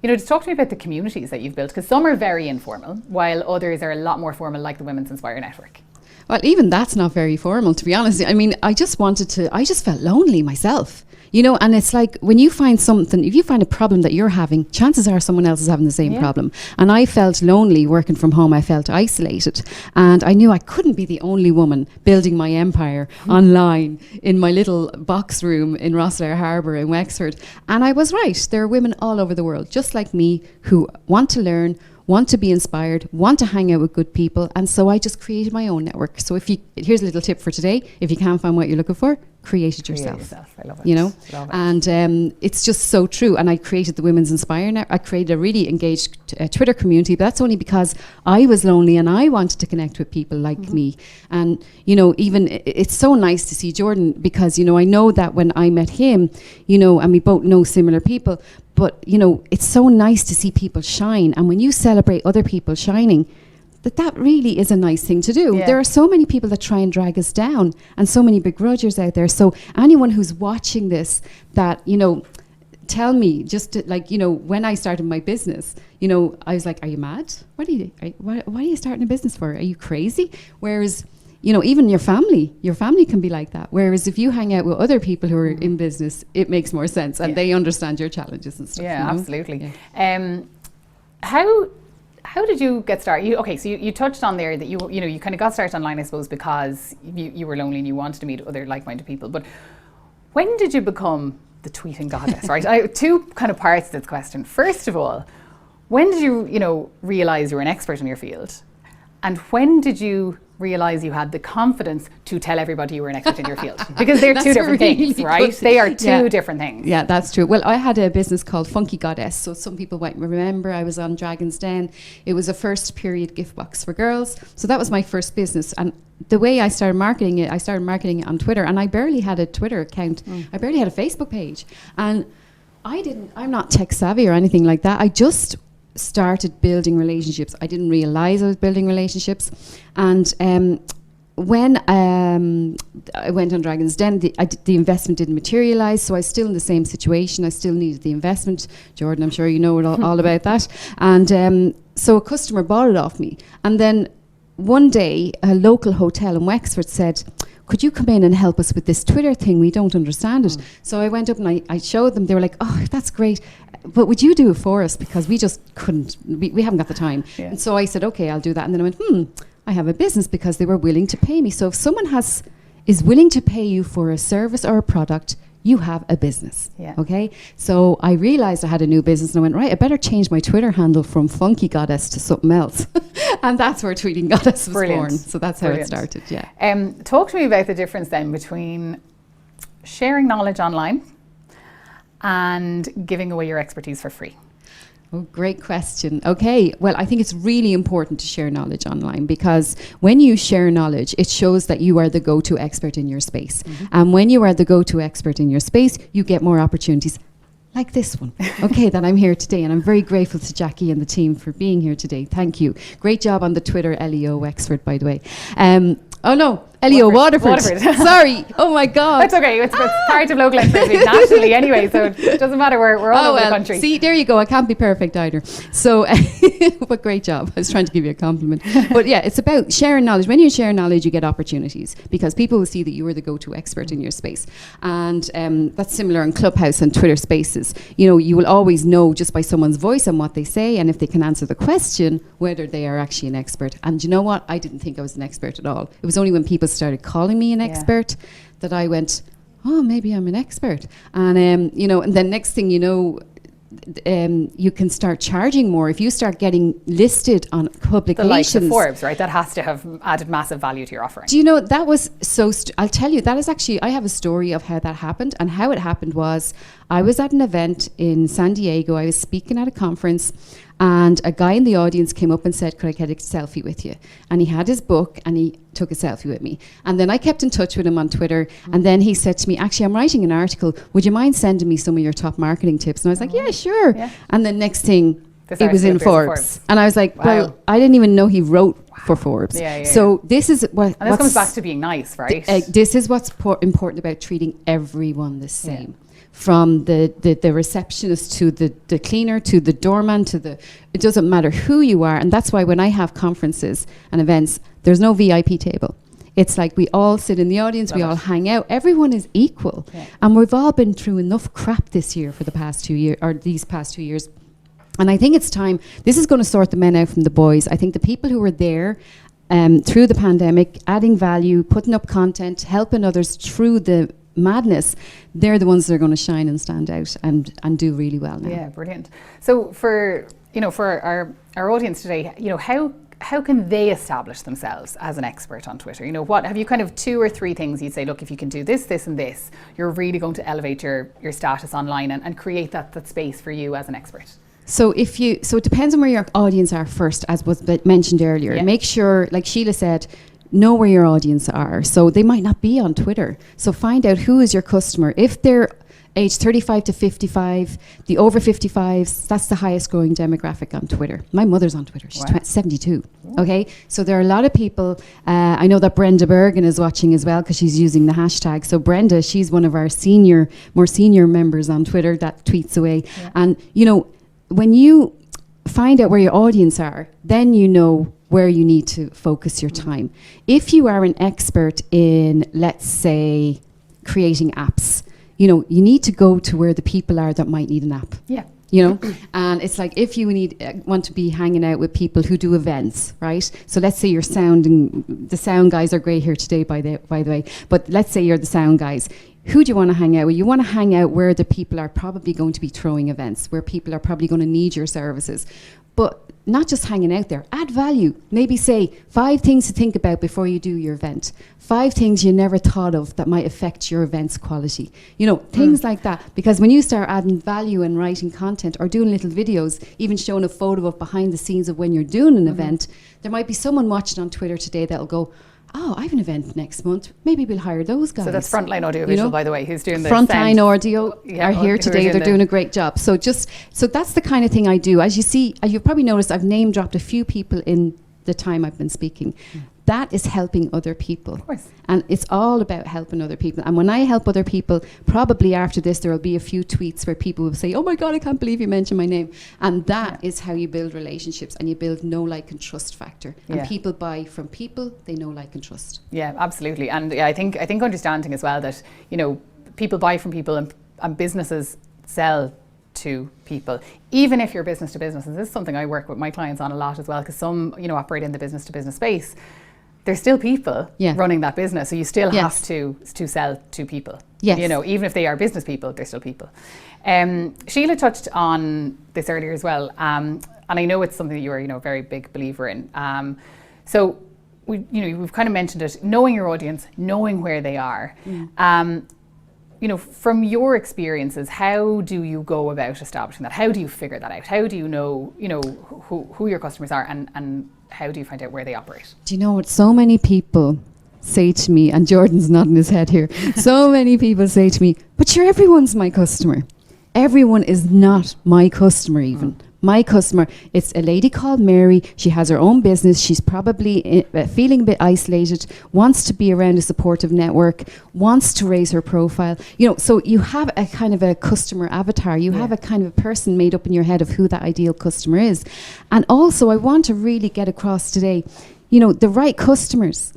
You know, just talk to me about the communities that you've built, because some are very informal, while others are a lot more formal, like the Women's Inspire Network. Well, even that's not very formal, to be honest. I mean, I just felt lonely myself, you know, and it's like when you find something, if you find a problem that you're having, chances are someone else is having the same problem. And I felt lonely working from home. I felt isolated. And I knew I couldn't be the only woman building my empire online in my little box room in Rosslare Harbour in Wexford. And I was right. There are women all over the world, just like me, who want to learn, want to be inspired, want to hang out with good people, and so I just created my own network. So here's a little tip for today: if you can't find what you're looking for, create it yourself. I love it. You know, Love it. and it's just so true. And I created the Women's Inspire Network. I created a really engaged Twitter community, but that's only because I was lonely and I wanted to connect with people like me. And you know, even it's so nice to see Jordan, because you know, I know that when I met him, you know, and we both know similar people. But, you know, it's so nice to see people shine. And when you celebrate other people shining, that really is a nice thing to do. Yeah. There are so many people that try and drag us down, and so many begrudgers out there. So anyone who's watching this, that, you know, tell me, just to, like, you know, when I started my business, you know, I was like, are you mad? What are you starting a business for? Are you crazy? Whereas, you know, even your family can be like that. Whereas if you hang out with other people who are in business, it makes more sense, and they understand your challenges and stuff. Yeah, you know? absolutely. Yeah. How did you get started? So you touched on there that you know you kind of got started online, I suppose, because you were lonely and you wanted to meet other like-minded people. But when did you become the tweeting goddess? Right, two kind of parts to this question. First of all, when did you realize you were an expert in your field, and when did you realize you had the confidence to tell everybody you were an expert in your field? Because they're two different things, right? They are two different things. Yeah, that's true. Well, I had a business called Funky Goddess. So some people might remember I was on Dragon's Den. It was a first period gift box for girls. So that was my first business. And the way I started marketing it on Twitter. And I barely had a Twitter account. I barely had a Facebook page. And I'm not tech savvy or anything like that. I just started building relationships. I didn't realize I was building relationships. And when I went on Dragon's Den, the investment didn't materialize, so I was still in the same situation. I still needed the investment. Jordan, I'm sure you know all about that. And so a customer bought it off me. And then one day, a local hotel in Wexford said, could you come in and help us with this Twitter thing? We don't understand it. So I went up and I showed them. They were like, oh, that's great. But would you do it for us? Because we just couldn't, we haven't got the time. Yeah. And so I said, okay, I'll do that. And then I went, I have a business, because they were willing to pay me. So if someone is willing to pay you for a service or a product, you have a business. Yeah. Okay. So I realized I had a new business, and I went, right, I better change my Twitter handle from Funky Goddess to something else. And that's where Tweeting Goddess was born. So that's how it started. Yeah. Talk to me about the difference then between sharing knowledge online and giving away your expertise for free. Oh, great question. Okay, well, I think it's really important to share knowledge online, because when you share knowledge, it shows that you are the go-to expert in your space. And when you are the go-to expert in your space, you get more opportunities like this one, okay, that I'm here today. And I'm very grateful to Jackie and the team for being here today. Thank you. Great job on the Twitter LEO Wexford, by the way. Oh no, Elio, Waterford. Sorry. Oh my God. That's okay. It's part of local expertise nationally anyway, so it doesn't matter. We're all over the country. See, there you go. I can't be perfect either. So, but great job. I was trying to give you a compliment. But yeah, it's about sharing knowledge. When you share knowledge, you get opportunities because people will see that you are the go-to expert in your space. And that's similar on Clubhouse and Twitter Spaces. You know, you will always know just by someone's voice and what they say, and if they can answer the question, whether they are actually an expert. And you know what? I didn't think I was an expert at all. It was only when people started calling me an expert that I went, oh, maybe I'm an expert. And you know, and then next thing you know, you can start charging more if you start getting listed on publications. The likes of Forbes, right? That has to have added massive value to your offering. Do you know, that was so, I'll tell you, that is actually, I have a story of how that happened. And how it happened was, I was at an event in San Diego. I was speaking at a conference, and a guy in the audience came up and said, could I get a selfie with you? And he had his book and he took a selfie with me. And then I kept in touch with him on Twitter. And then he said to me, actually, I'm writing an article. Would you mind sending me some of your top marketing tips? And I was like, yeah, sure. Yeah. And the next thing, it was in Forbes. And I was like, well, I didn't even know he wrote for Forbes. So this is what... And this comes back to being nice, right? This is what's important about treating everyone the same. From the receptionist to the cleaner to the doorman to it doesn't matter who you are. And that's why when I have conferences and events, there's no VIP table. It's like we all sit in the audience, we all hang out. Everyone is equal. And we've all been through enough crap this year for the past 2 years, or these past 2 years. And I think it's time, this is going to sort the men out from the boys. I think the people who were there through the pandemic, adding value, putting up content, helping others through the madness, they're the ones that are going to shine and stand out and do really well now. Yeah, brilliant. So for our audience today, you know, how can they establish themselves as an expert on Twitter? You know, what have you kind of 2 or 3 things you'd say, look, if you can do this, this and this, you're really going to elevate your status online and create that space for you as an expert? So it depends on where your audience are first, as was mentioned earlier. Make sure, like Sheila said, know where your audience are. So they might not be on Twitter. So find out who is your customer. If they're age 35 to 55, the over 55s, that's the highest growing demographic on Twitter. My mother's on Twitter. She's 72. Okay, so there are a lot of people. I know that Brenda Bergen is watching as well because she's using the hashtag. So Brenda, she's one of our more senior members on Twitter that tweets away. And you know, when you find out where your audience are, then you know where you need to focus your time. If you are an expert in, let's say, creating apps, you know, you need to go to where the people are that might need an app. Yeah. You know, and it's like if you want to be hanging out with people who do events, right? So let's say you're the sound guys are great here today, by the way. But let's say you're the sound guys. Who do you want to hang out with? You want to hang out where the people are probably going to be throwing events, where people are probably going to need your services. But not just hanging out there, add value. Maybe say 5 things to think about before you do your event. 5 things you never thought of that might affect your event's quality. You know, things like that. Because when you start adding value and writing content or doing little videos, even showing a photo of behind the scenes of when you're doing an event, there might be someone watching on Twitter today that'll go, oh, I have an event next month. Maybe we'll hire those guys. So that's Frontline Audiovisual, by the way, who's doing the Frontline Audio are here today. They're doing a great job. So that's the kind of thing I do. As you see, you've probably noticed I've name dropped a few people in the time I've been speaking. That is helping other people. Of course. And it's all about helping other people. And when I help other people, probably after this, there will be a few tweets where people will say, oh my God, I can't believe you mentioned my name. And that is how you build relationships, and you build know, like, and trust factor. And people buy from people they know, like, and trust. Yeah, absolutely. And I think understanding as well that, you know, people buy from people and businesses sell to people, even if you're business to business. And this is something I work with my clients on a lot as well, because some, you know, operate in the business to business space. There's still people running that business, so you still have to sell to people. Yes. You know, even if they are business people, they're still people. Sheila touched on this earlier as well, and I know it's something that you're, you know, a very big believer in. So we've kind of mentioned it: knowing your audience, knowing where they are. You know, from your experiences, how do you go about establishing that? How do you figure that out? How do you know, who your customers are, and how do you find out where they operate? Do you know what so many people say to me, and Jordan's nodding his head here, so many people say to me, but everyone's my customer. Everyone is not my customer even. My customer, it's a lady called Mary. She has her own business. She's probably feeling a bit isolated, wants to be around a supportive network, wants to raise her profile. So you have a kind of a customer avatar. You have a kind of a person made up in your head of who that ideal customer is. And also, I want to really get across today, the right customers.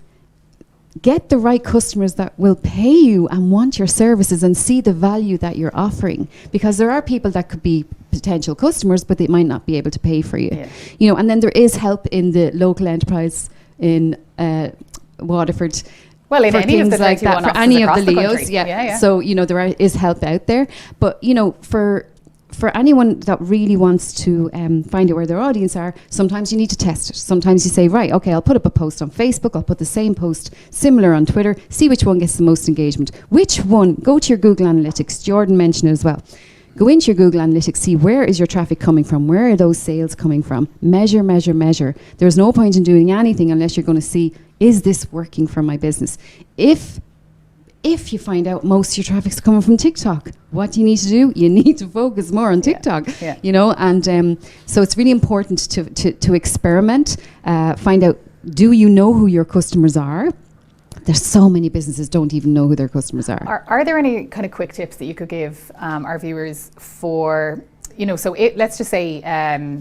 Get the right customers that will pay you and want your services and see the value that you're offering, because there are people that could be potential customers but they might not be able to pay for you. And then there is help in the local enterprise in Waterford. Well, in any of the like that, for any of the Leos, yeah. So there is help out there, but for anyone that really wants to find out where their audience are, sometimes you need to test it. Sometimes you say, right, okay, I'll put up a post on Facebook, I'll put the same post similar on Twitter, see which one gets the most engagement. Which one? Go to your Google Analytics. Jordan mentioned it as well. Go into your Google Analytics, see where is your traffic coming from, where are those sales coming from. Measure, measure, measure. There's no point in doing anything unless you're going to see, is this working for my business? If you find out most of your traffic's coming from TikTok, what do you need to do? You need to focus more on TikTok, and so it's really important to experiment, find out, do you know who your customers are? There's so many businesses don't even know who their customers are. Are there any kind of quick tips that you could give our viewers for, let's just say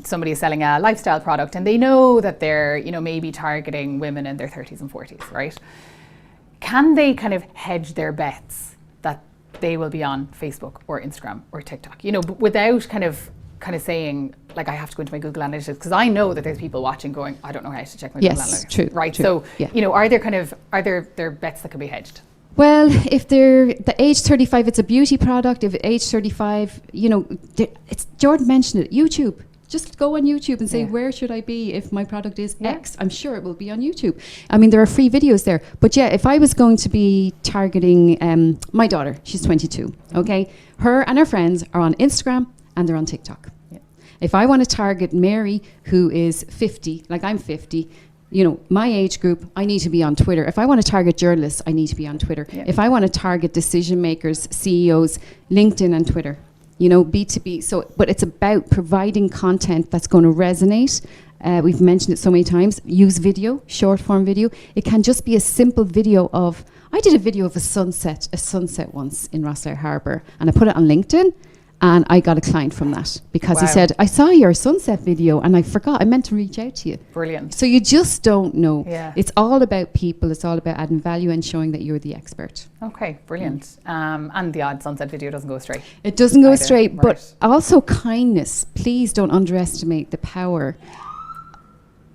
somebody is selling a lifestyle product and they know that they're, maybe targeting women in their 30s and 40s, right? Can they kind of hedge their bets that they will be on Facebook or Instagram or TikTok, without kind of saying, like, I have to go into my Google Analytics, because I know that there's people watching going, I don't know how to check my Google Analytics. True. Right. True. So, yeah. Are there bets that can be hedged? Well, if they're the age 35, it's a beauty product. If age 35, it's Jordan mentioned it, YouTube. Just go on YouTube and say, where should I be if my product is X? I'm sure it will be on YouTube. I mean, there are free videos there. But if I was going to be targeting my daughter, she's 22, okay? Her and her friends are on Instagram and they're on TikTok. If I want to target Mary, who is 50, like I'm 50, my age group, I need to be on Twitter. If I want to target journalists, I need to be on Twitter. If I want to target decision makers, CEOs, LinkedIn and Twitter. B2B. So, but it's about providing content that's going to resonate. We've mentioned it so many times. Use video, short form video. It can just be a simple video of, I did a video of a sunset once in Rosslare Harbour, and I put it on LinkedIn, and I got a client from that because he said, I saw your sunset video and I forgot, I meant to reach out to you. Brilliant. So you just don't know. Yeah. It's all about people. It's all about adding value and showing that you're the expert. Okay, brilliant. And the odd sunset video doesn't go straight. It doesn't go straight, right. But also kindness. Please don't underestimate the power.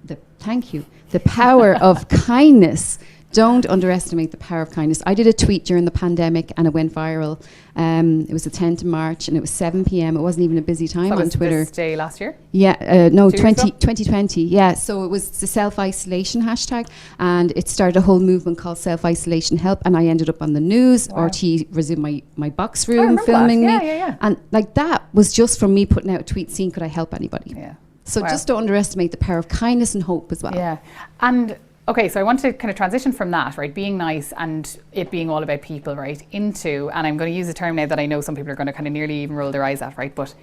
The power of kindness. Don't underestimate the power of kindness. I did a tweet during the pandemic and it went viral. It was the 10th of March and it was 7 p.m. It wasn't even a busy time on Twitter. This day last year? Yeah, no, 2020. Yeah, so it was the self-isolation hashtag, and it started a whole movement called Self-Isolation Help, and I ended up on the news. Wow. RT was in my box room filming me. Yeah. And like that was just from me putting out a tweet saying, could I help anybody? Yeah. So just don't underestimate the power of kindness and hope as well. Yeah. And okay, so I want to kind of transition from that, right, being nice and it being all about people, right, into, and I'm going to use a term now that I know some people are going to kind of nearly even roll their eyes at, right, but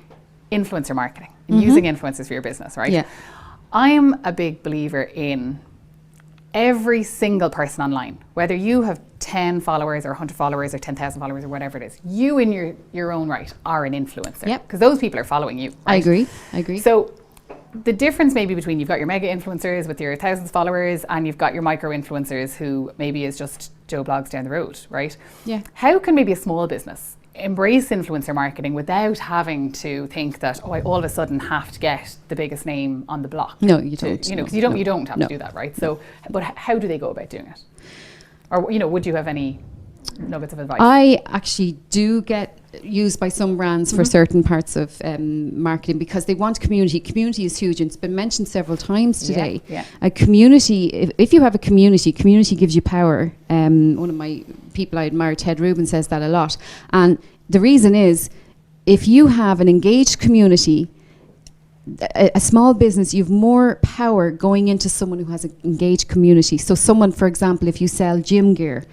influencer marketing, and using influencers for your business, right? Yeah. I'm a big believer in every single person online, whether you have 10 followers or 100 followers or 10,000 followers or whatever it is, you in your own right are an influencer. Yep. Because those people are following you. Right? I agree. So the difference maybe between you've got your mega influencers with your thousands of followers and you've got your micro influencers who maybe is just Joe Blogs down the road, right? Yeah. How can maybe a small business embrace influencer marketing without having to think that, oh, I all of a sudden have to get the biggest name on the block? No, you don't. You know, because you don't have to do that, right? So, but how do they go about doing it? Or, would you have any nuggets of advice? I actually do get used by some brands for certain parts of marketing because they want community. Community is huge, and it's been mentioned several times today. Yeah. A community, if you have a community gives you power. One of my people I admire, Ted Rubin, says that a lot. And the reason is, if you have an engaged community, a small business, you've more power going into someone who has an engaged community. So someone, for example, if you sell gym gear,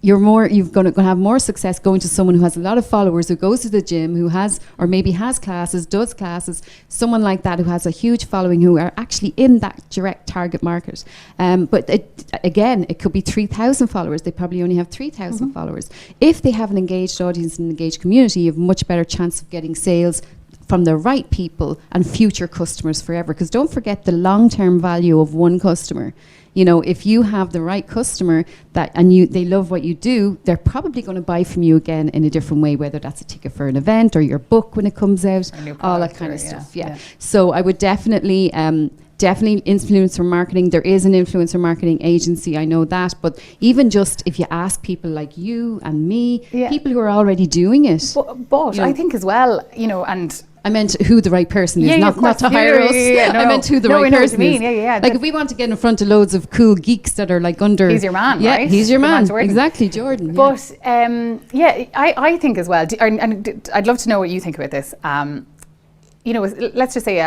you're going to have more success going to someone who has a lot of followers, who goes to the gym, who has, or maybe has classes, does classes, someone like that who has a huge following, who are actually in that direct target market. But it could be 3,000 followers. They probably only have 3,000 followers. If they have an engaged audience and an engaged community, you have a much better chance of getting sales from the right people and future customers forever. Because don't forget the long-term value of one customer. You know, if you have the right customer they love what you do, they're probably going to buy from you again in a different way, whether that's a ticket for an event or your book when it comes out, all that kind of stuff. Yeah. So I would definitely influencer marketing. There is an influencer marketing agency, I know that, but even just if you ask people like you and me, people who are already doing it. But I think as well, you know, and I meant who the right person is, not to hire us. I meant who the right person is. Like if we want to get in front of loads of cool geeks that are like under... He's your man, right? He's your man. Exactly, Jordan. But I think as well, and I'd love to know what you think about this. You know, let's just say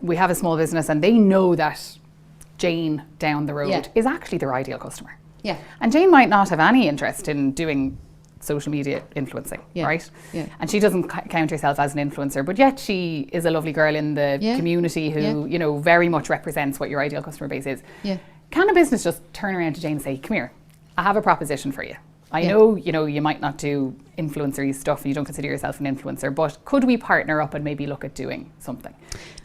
we have a small business and they know that Jane down the road is actually their ideal customer. Yeah. And Jane might not have any interest in doing social media influencing, right? Yeah. And she doesn't count herself as an influencer, but yet she is a lovely girl in the community who, you know, very much represents what your ideal customer base is. Yeah. Can a business just turn around to Jane and say, come here, I have a proposition for you. I know, you know, you might not do influencer-y stuff and you don't consider yourself an influencer, but could we partner up and maybe look at doing something,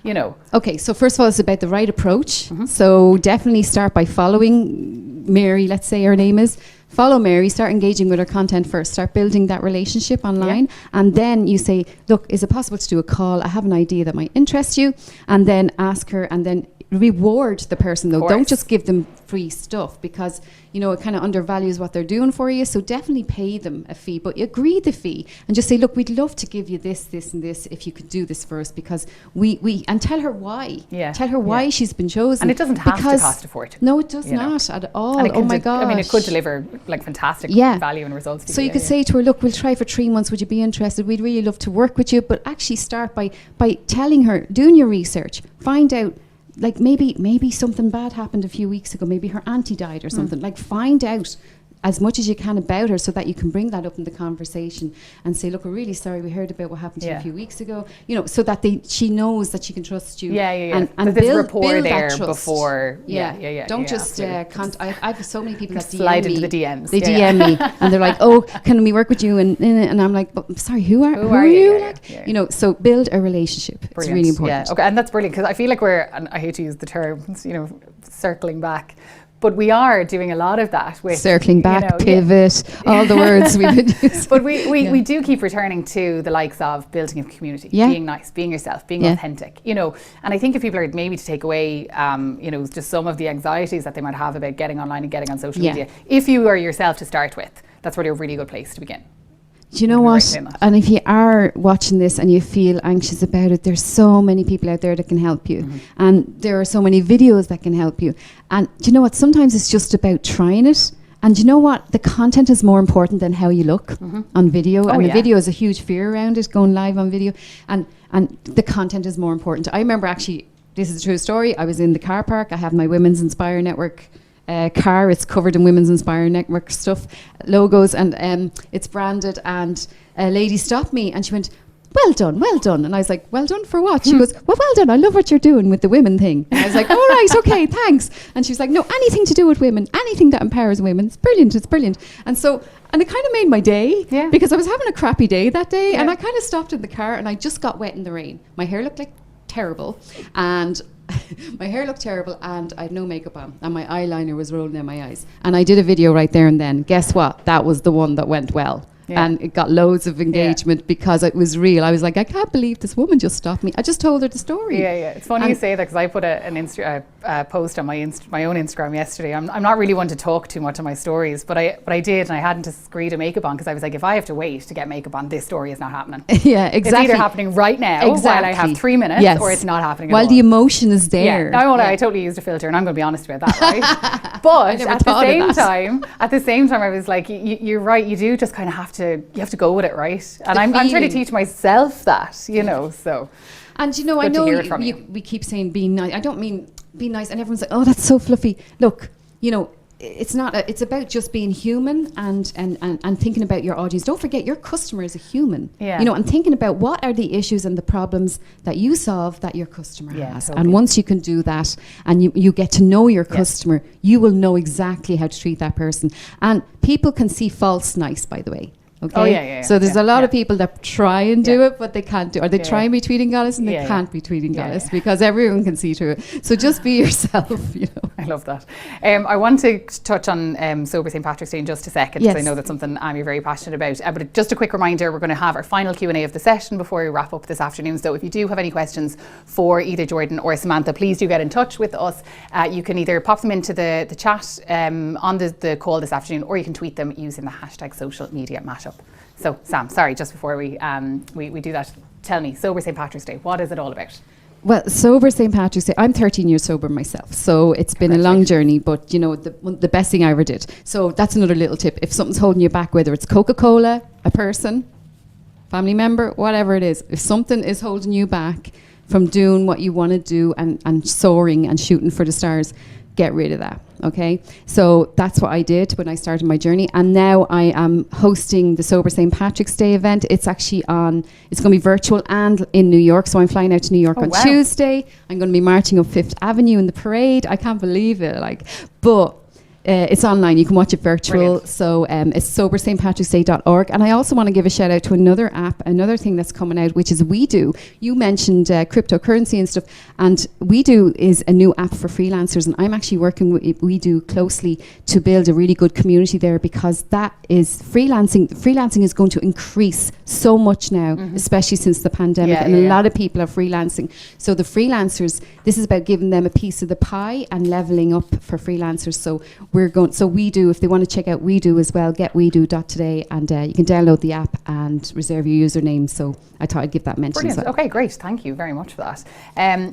you know? Okay, so first of all, it's about the right approach. So definitely start by following Mary, let's say her name is. Follow Mary, start engaging with her content first, start building that relationship online, and then you say, look, is it possible to do a call? I have an idea that might interest you, and then ask her, and then reward the person though. Don't just give them free stuff, because you know it kind of undervalues what they're doing for you. So definitely pay them a fee, but you agree the fee and just say, look, we'd love to give you this, this and this if you could do this for us, because we and tell her why. Tell her why she's been chosen. And it doesn't have to cost a fortune. No, it does not at all. Oh my God. I mean, it could deliver like fantastic value and results to so you could say to her, look, we'll try for 3 months, would you be interested? We'd really love to work with you. But actually start by telling her, doing your research, find out, like maybe something bad happened a few weeks ago. Maybe her auntie died or something. Like find out as much as you can about her so that you can bring that up in the conversation and say, look, we're really sorry, we heard about what happened to you a few weeks ago. You know, so that she knows that she can trust you. And build rapport there that trust before. Don't just I have so many people that slide into the DMs. They DM me and they're like, oh, can we work with you? And I'm like, but, sorry, who are you? You know, so build a relationship. Brilliant. It's really important. Yeah, okay, and that's brilliant, because I feel like and I hate to use the terms, you know, circling back. But we are doing a lot of that with circling back, you know, pivot, all the words we've been using. But we do keep returning to the likes of building a community, being nice, being yourself, being authentic, you know. And I think if people are maybe to take away, you know, just some of the anxieties that they might have about getting online and getting on social media, if you are yourself to start with, that's really a really good place to begin. Do you know what? And if you are watching this and you feel anxious about it, there's so many people out there that can help you. And there are so many videos that can help you. And do you know what? Sometimes it's just about trying it. And do you know what? The content is more important than how you look on video. The video is a huge fear around it, going live on video. And the content is more important. I remember actually, this is a true story. I was in the car park. I have my Women's Inspire Network car. It's covered in Women's Inspire Network stuff, logos, and it's branded. And a lady stopped me and she went, well done, well done. And I was like, well done for what? She goes, well done, I love what you're doing with the women thing. And I was like, all right, okay, thanks. And she was like, no, anything to do with women, anything that empowers women, it's brilliant, it's brilliant. And it kind of made my day, because I was having a crappy day that day, and I kind of stopped in the car and I just got wet in the rain. My hair looked like terrible, and I had no makeup on, and my eyeliner was rolling down my eyes. And I did a video right there and then. Guess what? That was the one that went well. And it got loads of engagement because it was real. I was like, I can't believe this woman just stopped me. I just told her the story. It's funny you say that, because I put a post on my own Instagram yesterday. I'm not really one to talk too much on my stories, but I did, and I hadn't agreed to makeup on, because I was like, if I have to wait to get makeup on, this story is not happening. It's either happening right now while I have 3 minutes, or it's not happening while at all. the emotion is there. I totally used a filter, and I'm going to be honest about that, right? But at the same time, I was like, you're right. You do just kind of have to go with it, right? And I'm trying to teach myself that, you know, so. And you know, I know we keep saying be nice. I don't mean be nice, and everyone's like, oh, that's so fluffy. Look, you know, it's not. It's about just being human and thinking about your audience. Don't forget, your customer is a human. Yeah. You know, and thinking about what are the issues and the problems that you solve that your customer has. totally. And once you can do that, and you get to know your customer, you will know exactly how to treat that person. And people can see false nice, by the way. Okay. Oh, yeah. So there's a lot of yeah. people that try and do it, but they can't do it. Or they try and be tweeting goddess and they Yeah, can't be tweeting Yeah, goddess yeah. because everyone can see through it. So just be yourself, you know. I love that. I want to touch on Sober St. Patrick's Day in just a second, because I Yes. know that's something you're very passionate about. But just a quick reminder, we're going to have our final Q&A of the session before we wrap up this afternoon. So if you do have any questions for either Jordan or Samantha, please do get in touch with us. You can either pop them into the chat on the call this afternoon, or you can tweet them using the hashtag social media mashup. So Sam, sorry, just before we do that, tell me, Sober St. Patrick's Day, what is it all about? Well, Sober St. Patrick's Day, I'm 13 years sober myself, so it's been a long journey, but you know, the best thing I ever did. So that's another little tip. If something's holding you back, whether it's Coca-Cola, a person, family member, whatever it is, if something is holding you back from doing what you want to do and soaring and shooting for the stars, get rid of that. Okay, so that's what I did when I started my journey, and now I am hosting the Sober St. Patrick's Day event. It's actually it's going to be virtual and in New York, so I'm flying out to New York on wow. Tuesday. I'm going to be marching up Fifth Avenue in the parade. I can't believe it, but it's online. You can watch it virtual. Brilliant. So it's soberstpatricksday.org. And I also want to give a shout out to another app, another thing that's coming out, which is WeDo. You mentioned cryptocurrency and stuff. And WeDo is a new app for freelancers. And I'm actually working with WeDo closely to build a really good community there, because that is freelancing. Freelancing is going to increase so much now, especially since the pandemic. A lot of people are freelancing. So the freelancers, this is about giving them a piece of the pie and leveling up for freelancers. So WeDo, if they want to check out WeDo as well, get WeDo.today, and you can download the app and reserve your username. So I thought I'd give that mention Brilliant. as well. Okay, great. Thank you very much for that.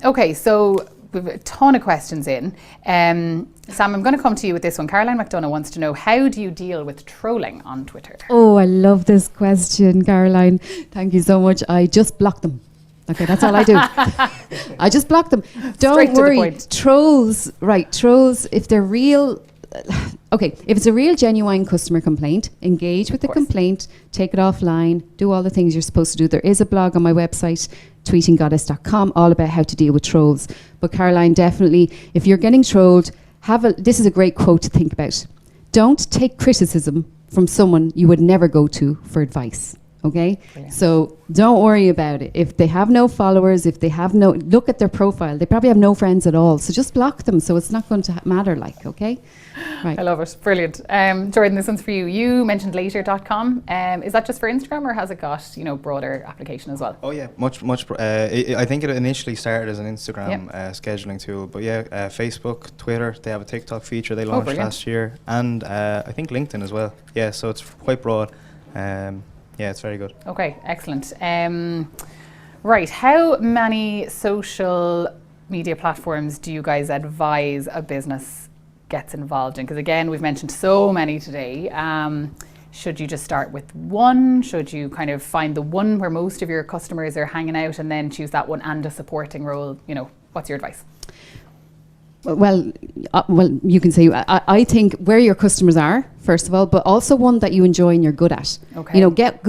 Okay, so we have a ton of questions in. Sam, I'm going to come to you with this one. Caroline McDonough wants to know, how do you deal with trolling on Twitter? Oh, I love this question, Caroline. Thank you so much. I just block them. Okay, that's all I do. I just block them. Don't Straight to the worry. point. Trolls, if they're real, if it's a real genuine customer complaint, engage with the complaint, take it offline, do all the things you're supposed to do. There is a blog on my website, tweetinggoddess.com, all about how to deal with trolls. But Caroline, definitely, if you're getting trolled, this is a great quote to think about. Don't take criticism from someone you would never go to for advice. Okay, so don't worry about it. If they have no followers, look at their profile. They probably have no friends at all. So just block them. So it's not going to matter. Okay, right. I love it. Brilliant. Jordan, this one's for you. You mentioned later.com. Is that just for Instagram, or has it got broader application as well? Oh yeah, much. I think it initially started as an Instagram scheduling tool, but Facebook, Twitter, they have a TikTok feature they launched last year, and I think LinkedIn as well. Yeah, so it's quite broad. Yeah, it's very good. Okay, excellent. Right, how many social media platforms do you guys advise a business gets involved in? Because again, we've mentioned so many today. Should you just start with one? Should you kind of find the one where most of your customers are hanging out and then choose that one and a supporting role? What's your advice? Well, you can say, I think where your customers are, first of all, but also one that you enjoy and you're good at. Okay. Get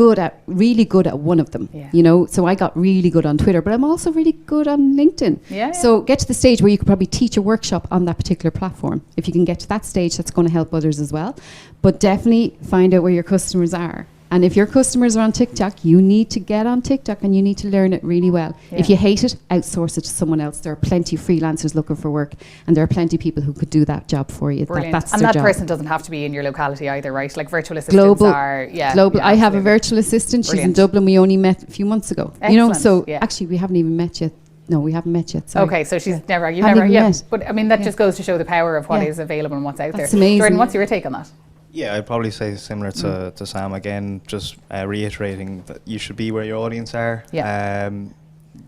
really good at one of them. Yeah. So I got really good on Twitter, but I'm also really good on LinkedIn. Yeah. So get to the stage where you could probably teach a workshop on that particular platform. If you can get to that stage, that's going to help others as well. But definitely find out where your customers are. And if your customers are on TikTok, you need to get on TikTok and you need to learn it really well. Yeah. If you hate it, outsource it to someone else. There are plenty of freelancers looking for work, and there are plenty of people who could do that job for you. Brilliant. That's and their that job. person doesn't have to be in your locality either, right? Like virtual assistants Global. are, Global. I have a absolutely. virtual assistant. She's in Brilliant. Dublin. We only met a few months ago. Excellent, So yeah. actually we haven't even met yet. No, we haven't met yet. Sorry. Okay, so she's Haven't never even met. But I mean, that Yeah. just goes to show the power of what Yeah. is available and what's out That's there. amazing. Jordan, what's your take on that? Yeah, I'd probably say similar to Sam again, just reiterating that you should be where your audience are. Yeah.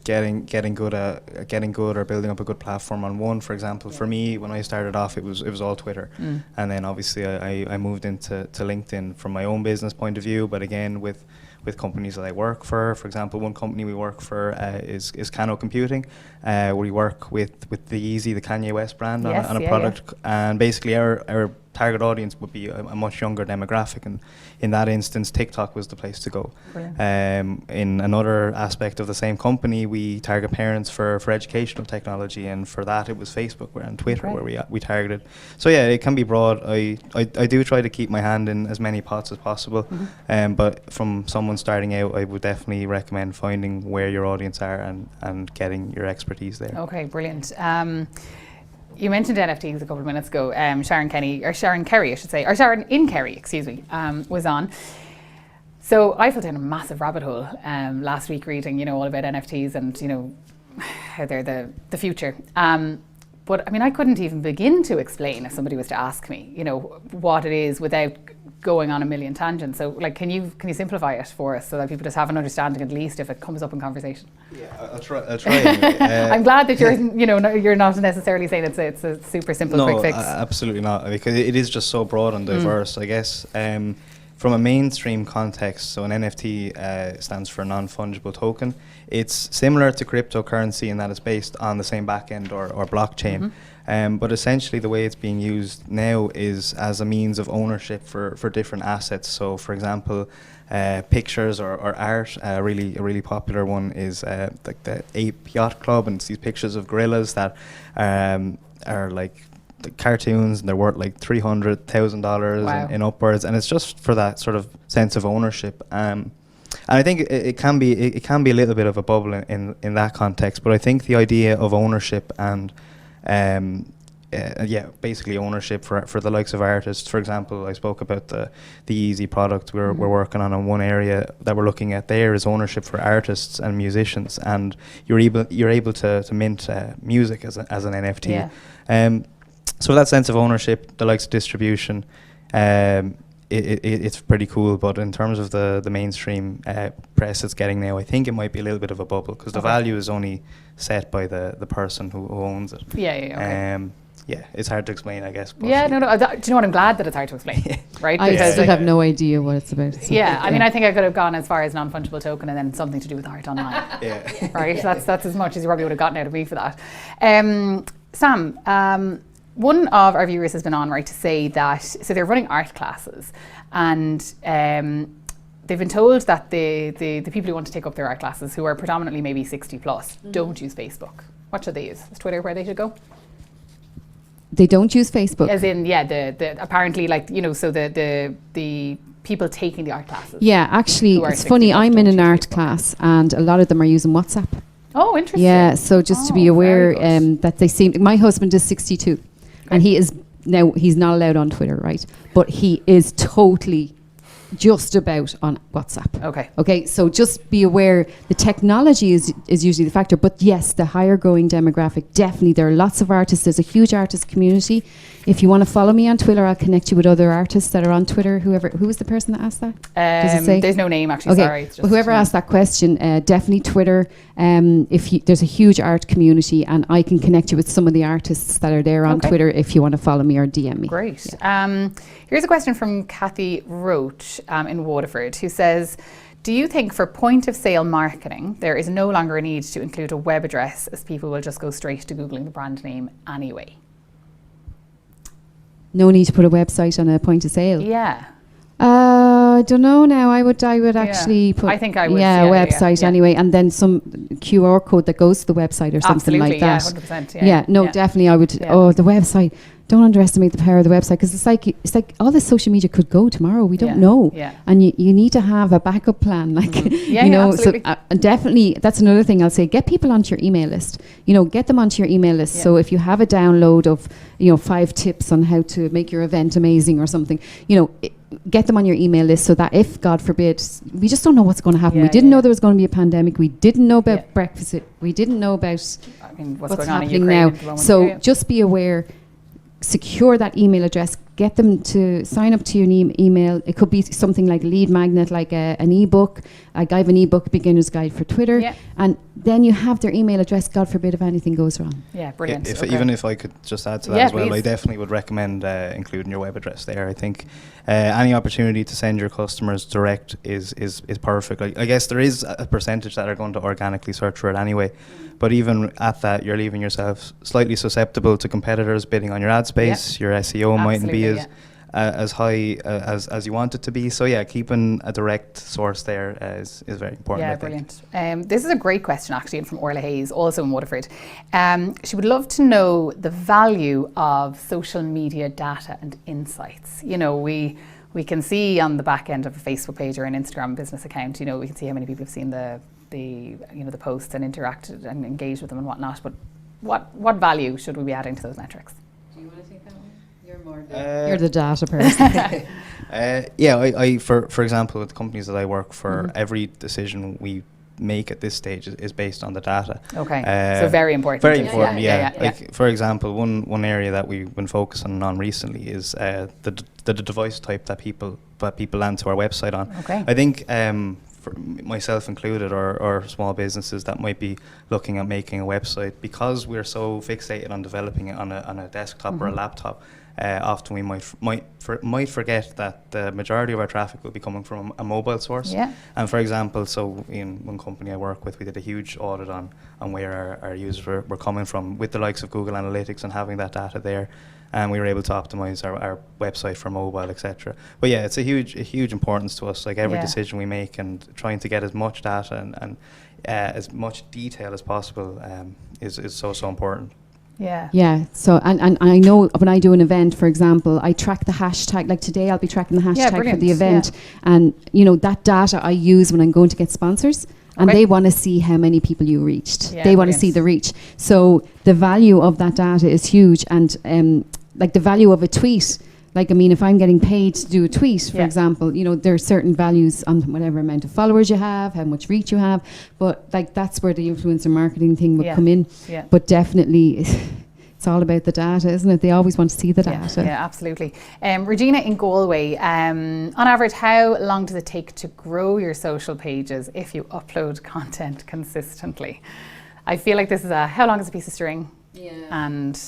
Getting good or building up a good platform on one. For example, for me, when I started off, it was all Twitter, and then obviously I moved into LinkedIn from my own business point of view. But again, with companies that I work for example, one company we work for is Kano Computing. We work with the Yeezy, the Kanye West brand, Yes, on a yeah, product, and basically our target audience would be a much younger demographic, and in that instance, TikTok was the place to go. In another aspect of the same company, we target parents for educational technology, and for that it was Facebook and Twitter where we targeted. So yeah, it can be broad. I do try to keep my hand in as many pots as possible, but from someone starting out, I would definitely recommend finding where your audience are and getting your expertise there. Okay, brilliant. You mentioned NFTs a couple of minutes ago. Sharon Kenny, or Sharon Kerry, I should say, or Sharon in Kerry, excuse me, was on. So I fell down a massive rabbit hole last week reading, all about NFTs and, how they're the future. But I mean, I couldn't even begin to explain if somebody was to ask me, what it is without going on a million tangents. So like, can you simplify it for us so that people just have an understanding, at least if it comes up in conversation? Yeah, I'll try. I'm glad that you're, you're not necessarily saying it's a super simple quick fix. No, absolutely not, because it is just so broad and diverse, I guess. From a mainstream context, so an NFT stands for non-fungible token. It's similar to cryptocurrency in that it's based on the same backend or blockchain. But essentially the way it's being used now is as a means of ownership for different assets. So for example, pictures or art, a really popular one is like the Ape Yacht Club, and it's these pictures of gorillas that are like the cartoons, and they're worth like $300,000 in upwards, and it's just for that sort of sense of ownership. And I think it can be a little bit of a bubble in that context, but I think the idea of ownership and basically ownership for the likes of artists. For example, I spoke about the Easy product we're working on, and one area that we're looking at there is ownership for artists and musicians, and you're able to mint music as an NFT. So that sense of ownership, the likes of distribution, it's pretty cool. But in terms of the mainstream press it's getting now, I think it might be a little bit of a bubble, because the value is only set by the person who owns it. It's hard to explain, I guess. Do you know what? I'm glad that it's hard to explain, right? I still have no idea what it's about. So I mean, I think I could have gone as far as non-fungible token and then something to do with art online. Right? That's as much as you probably would have gotten out of me for that. Sam, one of our viewers has been on, right, to say that, so they're running art classes, and they've been told that the people who want to take up their art classes, who are predominantly maybe 60 plus, don't use Facebook. What should they use? Is Twitter where they should go? They don't use Facebook? As in, the apparently, like, so the people taking the art classes. Yeah, actually, it's funny, I'm in an art class, and a lot of them are using WhatsApp. Oh, interesting. Yeah, so just to be aware that they seem, my husband is 62. And he's not allowed on Twitter, right? But he is totally just about on WhatsApp. Okay, so just be aware the technology is usually the factor, but yes, the higher growing demographic, definitely. There are lots of artists. There's a huge artist community. If you want to follow me on Twitter, I'll connect you with other artists that are on Twitter. Who was the person that asked that? Does it say? There's no name, actually. Sorry. It's just whoever asked that question, definitely Twitter. There's a huge art community, and I can connect you with some of the artists that are there on Twitter if you want to follow me or DM me. Great. Yeah. Here's a question from Kathy Roach in Waterford, who says, do you think for point of sale marketing, there is no longer a need to include a web address, as people will just go straight to Googling the brand name anyway? No need to put a website on a point of sale? Yeah. I don't know now. I would actually put. I think I would. A website anyway, and then some QR code that goes to the website or something like that. 100%. Definitely I would. Oh, the website. Don't underestimate the power of the website, because it's like all this social media could go tomorrow. We don't know, and you need to have a backup plan, like absolutely. So definitely, that's another thing I'll say. Get people onto your email list. Get them onto your email list. So if you have a download of 5 tips on how to make your event amazing or something, get them on your email list, so that if, God forbid, we just don't know what's going to happen. We didn't know there was going to be a pandemic. We didn't know about Brexit. We didn't know about what's going happening on in Ukraine now. So just be aware. Secure that email address. Get them to sign up to your email. It could be something like a lead magnet, like an ebook. I have an ebook, Beginner's Guide for Twitter, and then you have their email address. God forbid if anything goes wrong. Yeah, brilliant. Even if I could just add to that as well, please. I definitely would recommend including your web address there. I think any opportunity to send your customers direct is perfect. I guess there is a percentage that are going to organically search for it anyway, But even at that, you're leaving yourself slightly susceptible to competitors bidding on your ad space. Your SEO mightn't be as high as you want it to be. So yeah, keeping a direct source there is very important. Yeah, brilliant. This is a great question actually, and from Orla Hayes, also in Waterford. She would love to know the value of social media data and insights. You know, we can see on the back end of a Facebook page or an Instagram business account, you know, we can see how many people have seen the posts and interacted and engaged with them and whatnot. But what value should we be adding to those metrics? Do you want to take that one? You're the data person. I for example, with the companies that I work for, every decision we make at this stage is based on the data. Okay, so very important. Very important, yeah. Like, for example, one area that we've been focusing on recently is the device type that people land to our website on. Okay. I think for myself included, or small businesses that might be looking at making a website, because we're so fixated on developing it on a desktop or a laptop. Often we might forget that the majority of our traffic will be coming from a mobile source. Yeah. And for example, so in one company I work with, we did a huge audit on where our users were coming from with the likes of Google Analytics and having that data there. And we were able to optimize our website for mobile, etc. But yeah, it's a huge importance to us. Like every decision we make, and trying to get as much data and as much detail as possible is so important. Yeah. Yeah. So and I know when I do an event, for example, I track the hashtag. Like today, I'll be tracking the hashtag for the event, and you know that data I use when I'm going to get sponsors, and they want to see how many people you reached. They want to see the reach. So the value of that data is huge, and like the value of a tweet. Like, I mean, if I'm getting paid to do a tweet, for example, you know, there are certain values on whatever amount of followers you have, how much reach you have. But like, that's where the influencer marketing thing would come in. Yeah. But definitely, it's all about the data, isn't it? They always want to see the data. Yeah, absolutely. Regina in Galway, on average, how long does it take to grow your social pages if you upload content consistently? I feel like this is how long is a piece of string? Yeah. And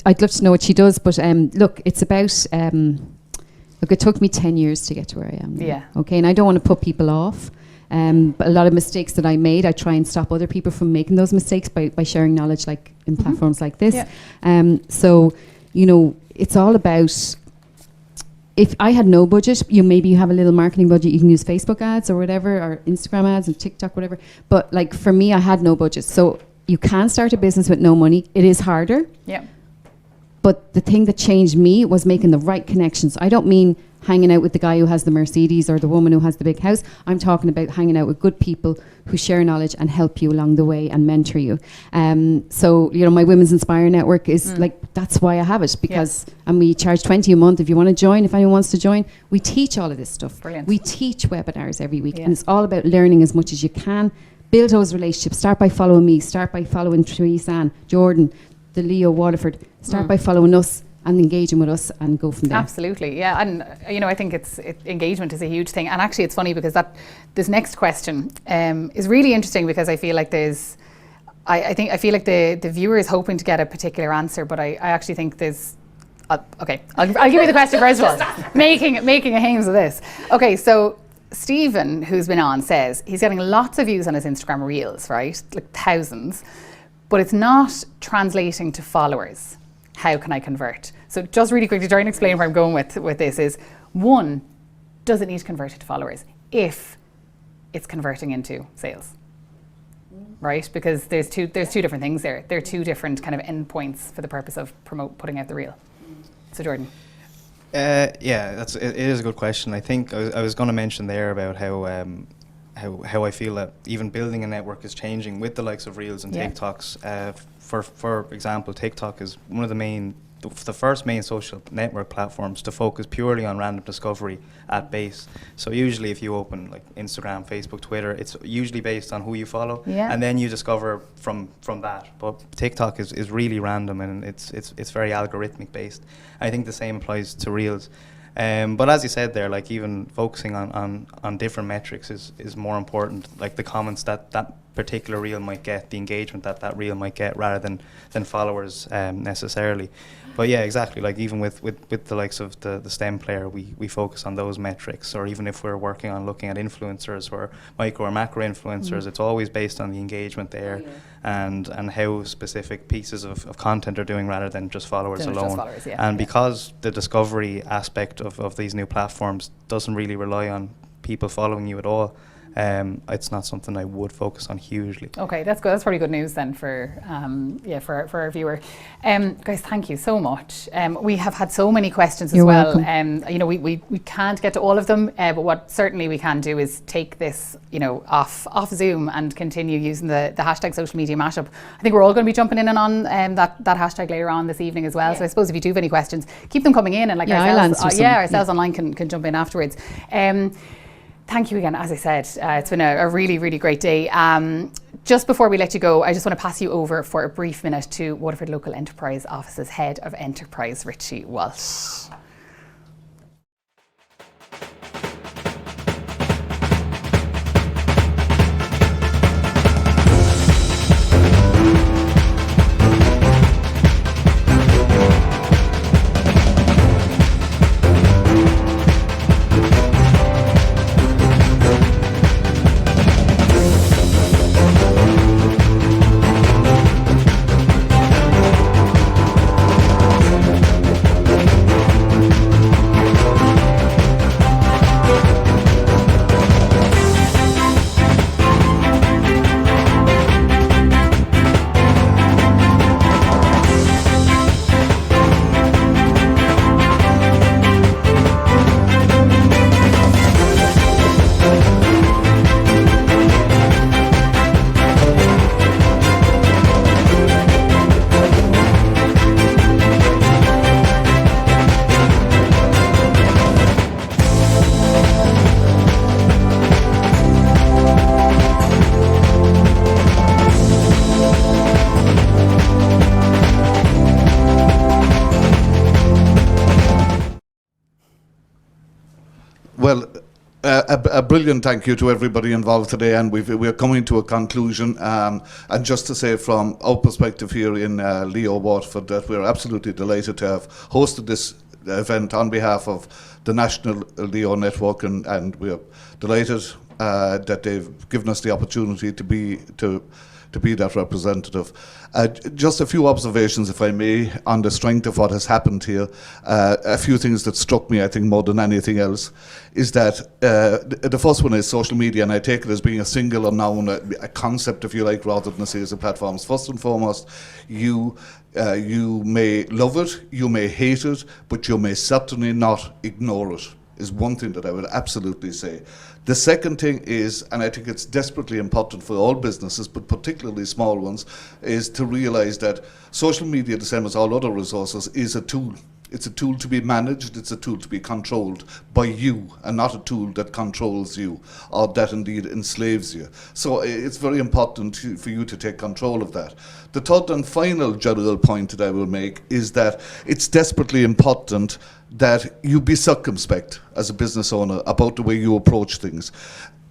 I'd love to know what she does, but look, it's about, look, it took me 10 years to get to where I am now. Yeah. Okay, and I don't want to put people off. But a lot of mistakes that I made, I try and stop other people from making those mistakes by sharing knowledge, like in platforms like this. Yeah. So, you know, it's all about, if I had no budget, maybe you have a little marketing budget, you can use Facebook ads or whatever, or Instagram ads and TikTok, whatever. But like for me, I had no budget. So you can start a business with no money. It is harder. Yeah. But the thing that changed me was making the right connections. I don't mean hanging out with the guy who has the Mercedes or the woman who has the big house. I'm talking about hanging out with good people who share knowledge and help you along the way and mentor you. So, you know, my Women's Inspire network is like, that's why I have it, because, and we charge 20 a month if you want to join, if anyone wants to join. We teach all of this stuff. Brilliant. We teach webinars every week, and it's all about learning as much as you can. Build those relationships. Start by following me. Start by following Therese Ann, Jordan, the Leo Waterford. Start by following us and engaging with us and go from there. Absolutely, yeah. And you know, I think engagement is a huge thing. And actually it's funny because this next question is really interesting, because I feel like I feel like the viewer is hoping to get a particular answer, but I actually think there's okay, I'll give you the question first of all. making a hames of this. Okay, so Stephen, who's been on, says he's getting lots of views on his Instagram reels, right? Like thousands, but it's not translating to followers. How can I convert? So just really quickly, try and explain where I'm going with this is, one, does it need to convert it to followers if it's converting into sales? Right? Because there's two different things there. There are two different kind of endpoints for the purpose of putting out the reel. So Jordan. Yeah, it is a good question. I think I was going to mention there about how I feel that even building a network is changing with the likes of Reels and TikToks. For example, TikTok is one of the first main social network platforms to focus purely on random discovery at base. So usually if you open like Instagram, Facebook, Twitter, it's usually based on who you follow, and then you discover from that. But TikTok is really random, and it's very algorithmic based. I think the same applies to Reels. But as you said there, like even focusing on different metrics is more important. Like the comments that particular reel might get, the engagement that that reel might get, rather than followers necessarily. But yeah, exactly. Like even with the likes of the STEM player, we focus on those metrics. Or even if we're working on looking at influencers or micro or macro influencers, it's always based on the engagement there and how specific pieces of content are doing, rather than just followers alone. Just followers, And because the discovery aspect of these new platforms doesn't really rely on people following you at all, it's not something I would focus on hugely. Okay, that's good. That's probably good news then for our viewer. Guys, thank you so much. We have had so many questions as You're well. welcome. We can't get to all of them, but what certainly we can do is take this, off Zoom and continue using the hashtag social media mashup. I think we're all going to be jumping in and on that hashtag later on this evening as well. Yeah. So I suppose if you do have any questions, keep them coming in, and I'll answer some. Ourselves online can jump in afterwards. Thank you again. As I said, it's been a really, really great day. Just before we let you go, I just want to pass you over for a brief minute to Waterford Local Enterprise Office's Head of Enterprise, Richie Walsh. Well, a brilliant thank you to everybody involved today, and we're coming to a conclusion. And just to say from our perspective here in Leo Waterford that we're absolutely delighted to have hosted this event on behalf of the National Leo Network, and we're delighted that they've given us the opportunity to be that representative. Just a few observations, if I may, on the strength of what has happened here. A few things that struck me, I think, more than anything else, is that the first one is social media, and I take it as being a singular noun, a concept, if you like, rather than a series of platforms. First and foremost, you may love it, you may hate it, but you may certainly not ignore it, is one thing that I would absolutely say. The second thing is, and I think it's desperately important for all businesses, but particularly small ones, is to realise that social media, the same as all other resources, is a tool. It's a tool to be managed, it's a tool to be controlled by you, and not a tool that controls you, or that indeed enslaves you. So it's very important for you to take control of that. The third and final general point that I will make is that it's desperately important that you be circumspect as a business owner about the way you approach things.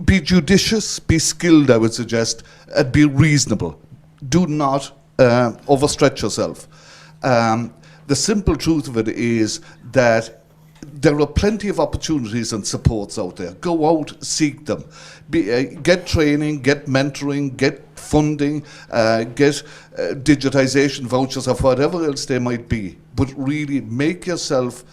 Be judicious, be skilled, I would suggest, and be reasonable. Do not overstretch yourself. The simple truth of it is that there are plenty of opportunities and supports out there. Go out, seek them. Get training, get mentoring, get funding, get digitization vouchers or whatever else they might be. But really make yourself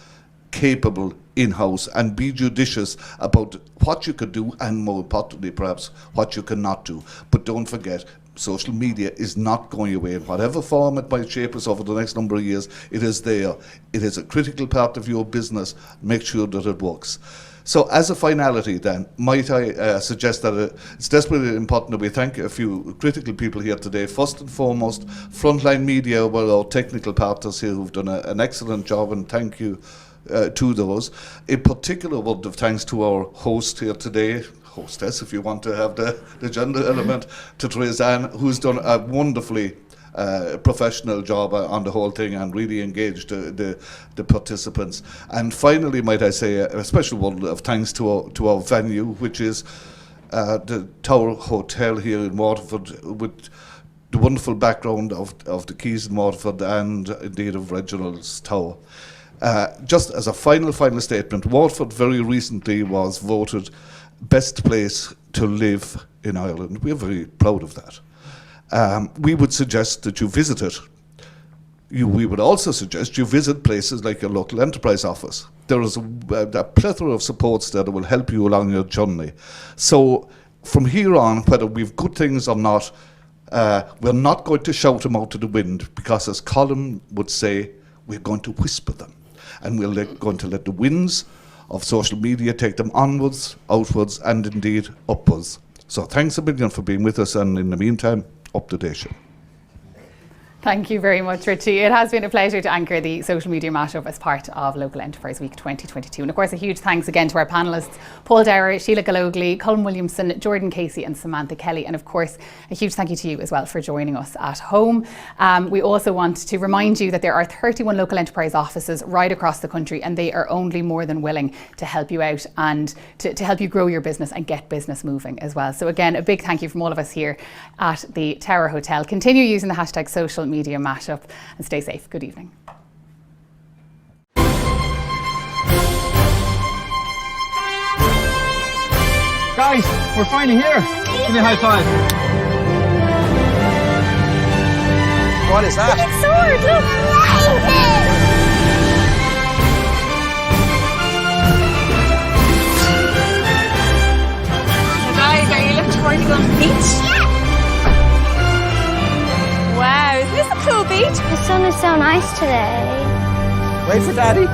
capable in-house and be judicious about what you could do, and more importantly perhaps what you cannot do. But don't forget, social media is not going away. In whatever form it might shape us over the next number of years, it is there. It is a critical part of your business. Make sure that it works. So as a finality then, might I suggest that it's desperately important that we thank a few critical people here today. First and foremost, Frontline Media were our technical partners here who've done an excellent job, and thank you to those. In particular, word of thanks to our host here today, hostess if you want to have the gender element, to Therese-Anne, who's done a wonderfully professional job on the whole thing and really engaged the participants. And finally, might I say, a special word of thanks to our venue, which is the Tower Hotel here in Waterford, with the wonderful background of the quays in Waterford and indeed of Reginald's Tower. Just as a final statement, Waterford very recently was voted best place to live in Ireland. We're very proud of that. We would suggest that you visit it. We would also suggest you visit places like your local enterprise office. There is a plethora of supports there that will help you along your journey. So from here on, whether we've good things or not, we're not going to shout them out to the wind, because as Colin would say, we're going to whisper them. And we're going to let the winds of social media take them onwards, outwards, and indeed upwards. So thanks a million for being with us, and in the meantime, up to date. Thank you very much, Richie. It has been a pleasure to anchor the social media mashup as part of Local Enterprise Week 2022. And of course, a huge thanks again to our panellists, Paul Dower, Sheila Galogly, Colin Williamson, Jordan Casey and Samantha Kelly. And of course, a huge thank you to you as well for joining us at home. We also want to remind you that there are 31 local enterprise offices right across the country, and they are only more than willing to help you out and to help you grow your business and get business moving as well. So again, a big thank you from all of us here at the Tower Hotel. Continue using the hashtag social media mashup and stay safe. Good evening. Guys, we're finally here. Give me a high five. What is that? It's a sword, look! So guys, are you looking forward to going to the beach? Yeah! Wow, isn't this a cool beach? The sun is so nice today. Wait for Daddy.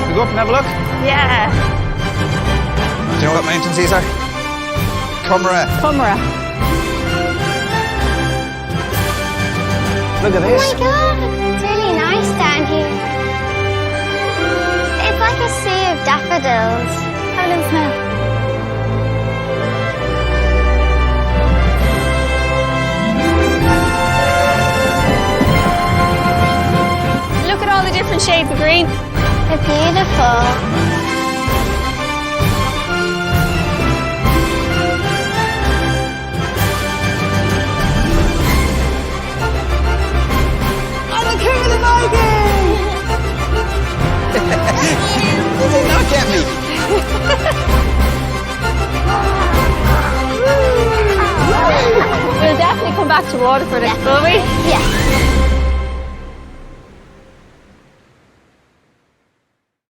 We go up and have a look? Yeah. Do you know what mountains these are? Cumra. Cumra. Look at Oh this. my god, it's really nice down here. It's like a sea of daffodils. How does it smell? Look at all the different shades of green. They're beautiful. Did they not get me? We'll definitely come back to Waterford, will we? Yeah.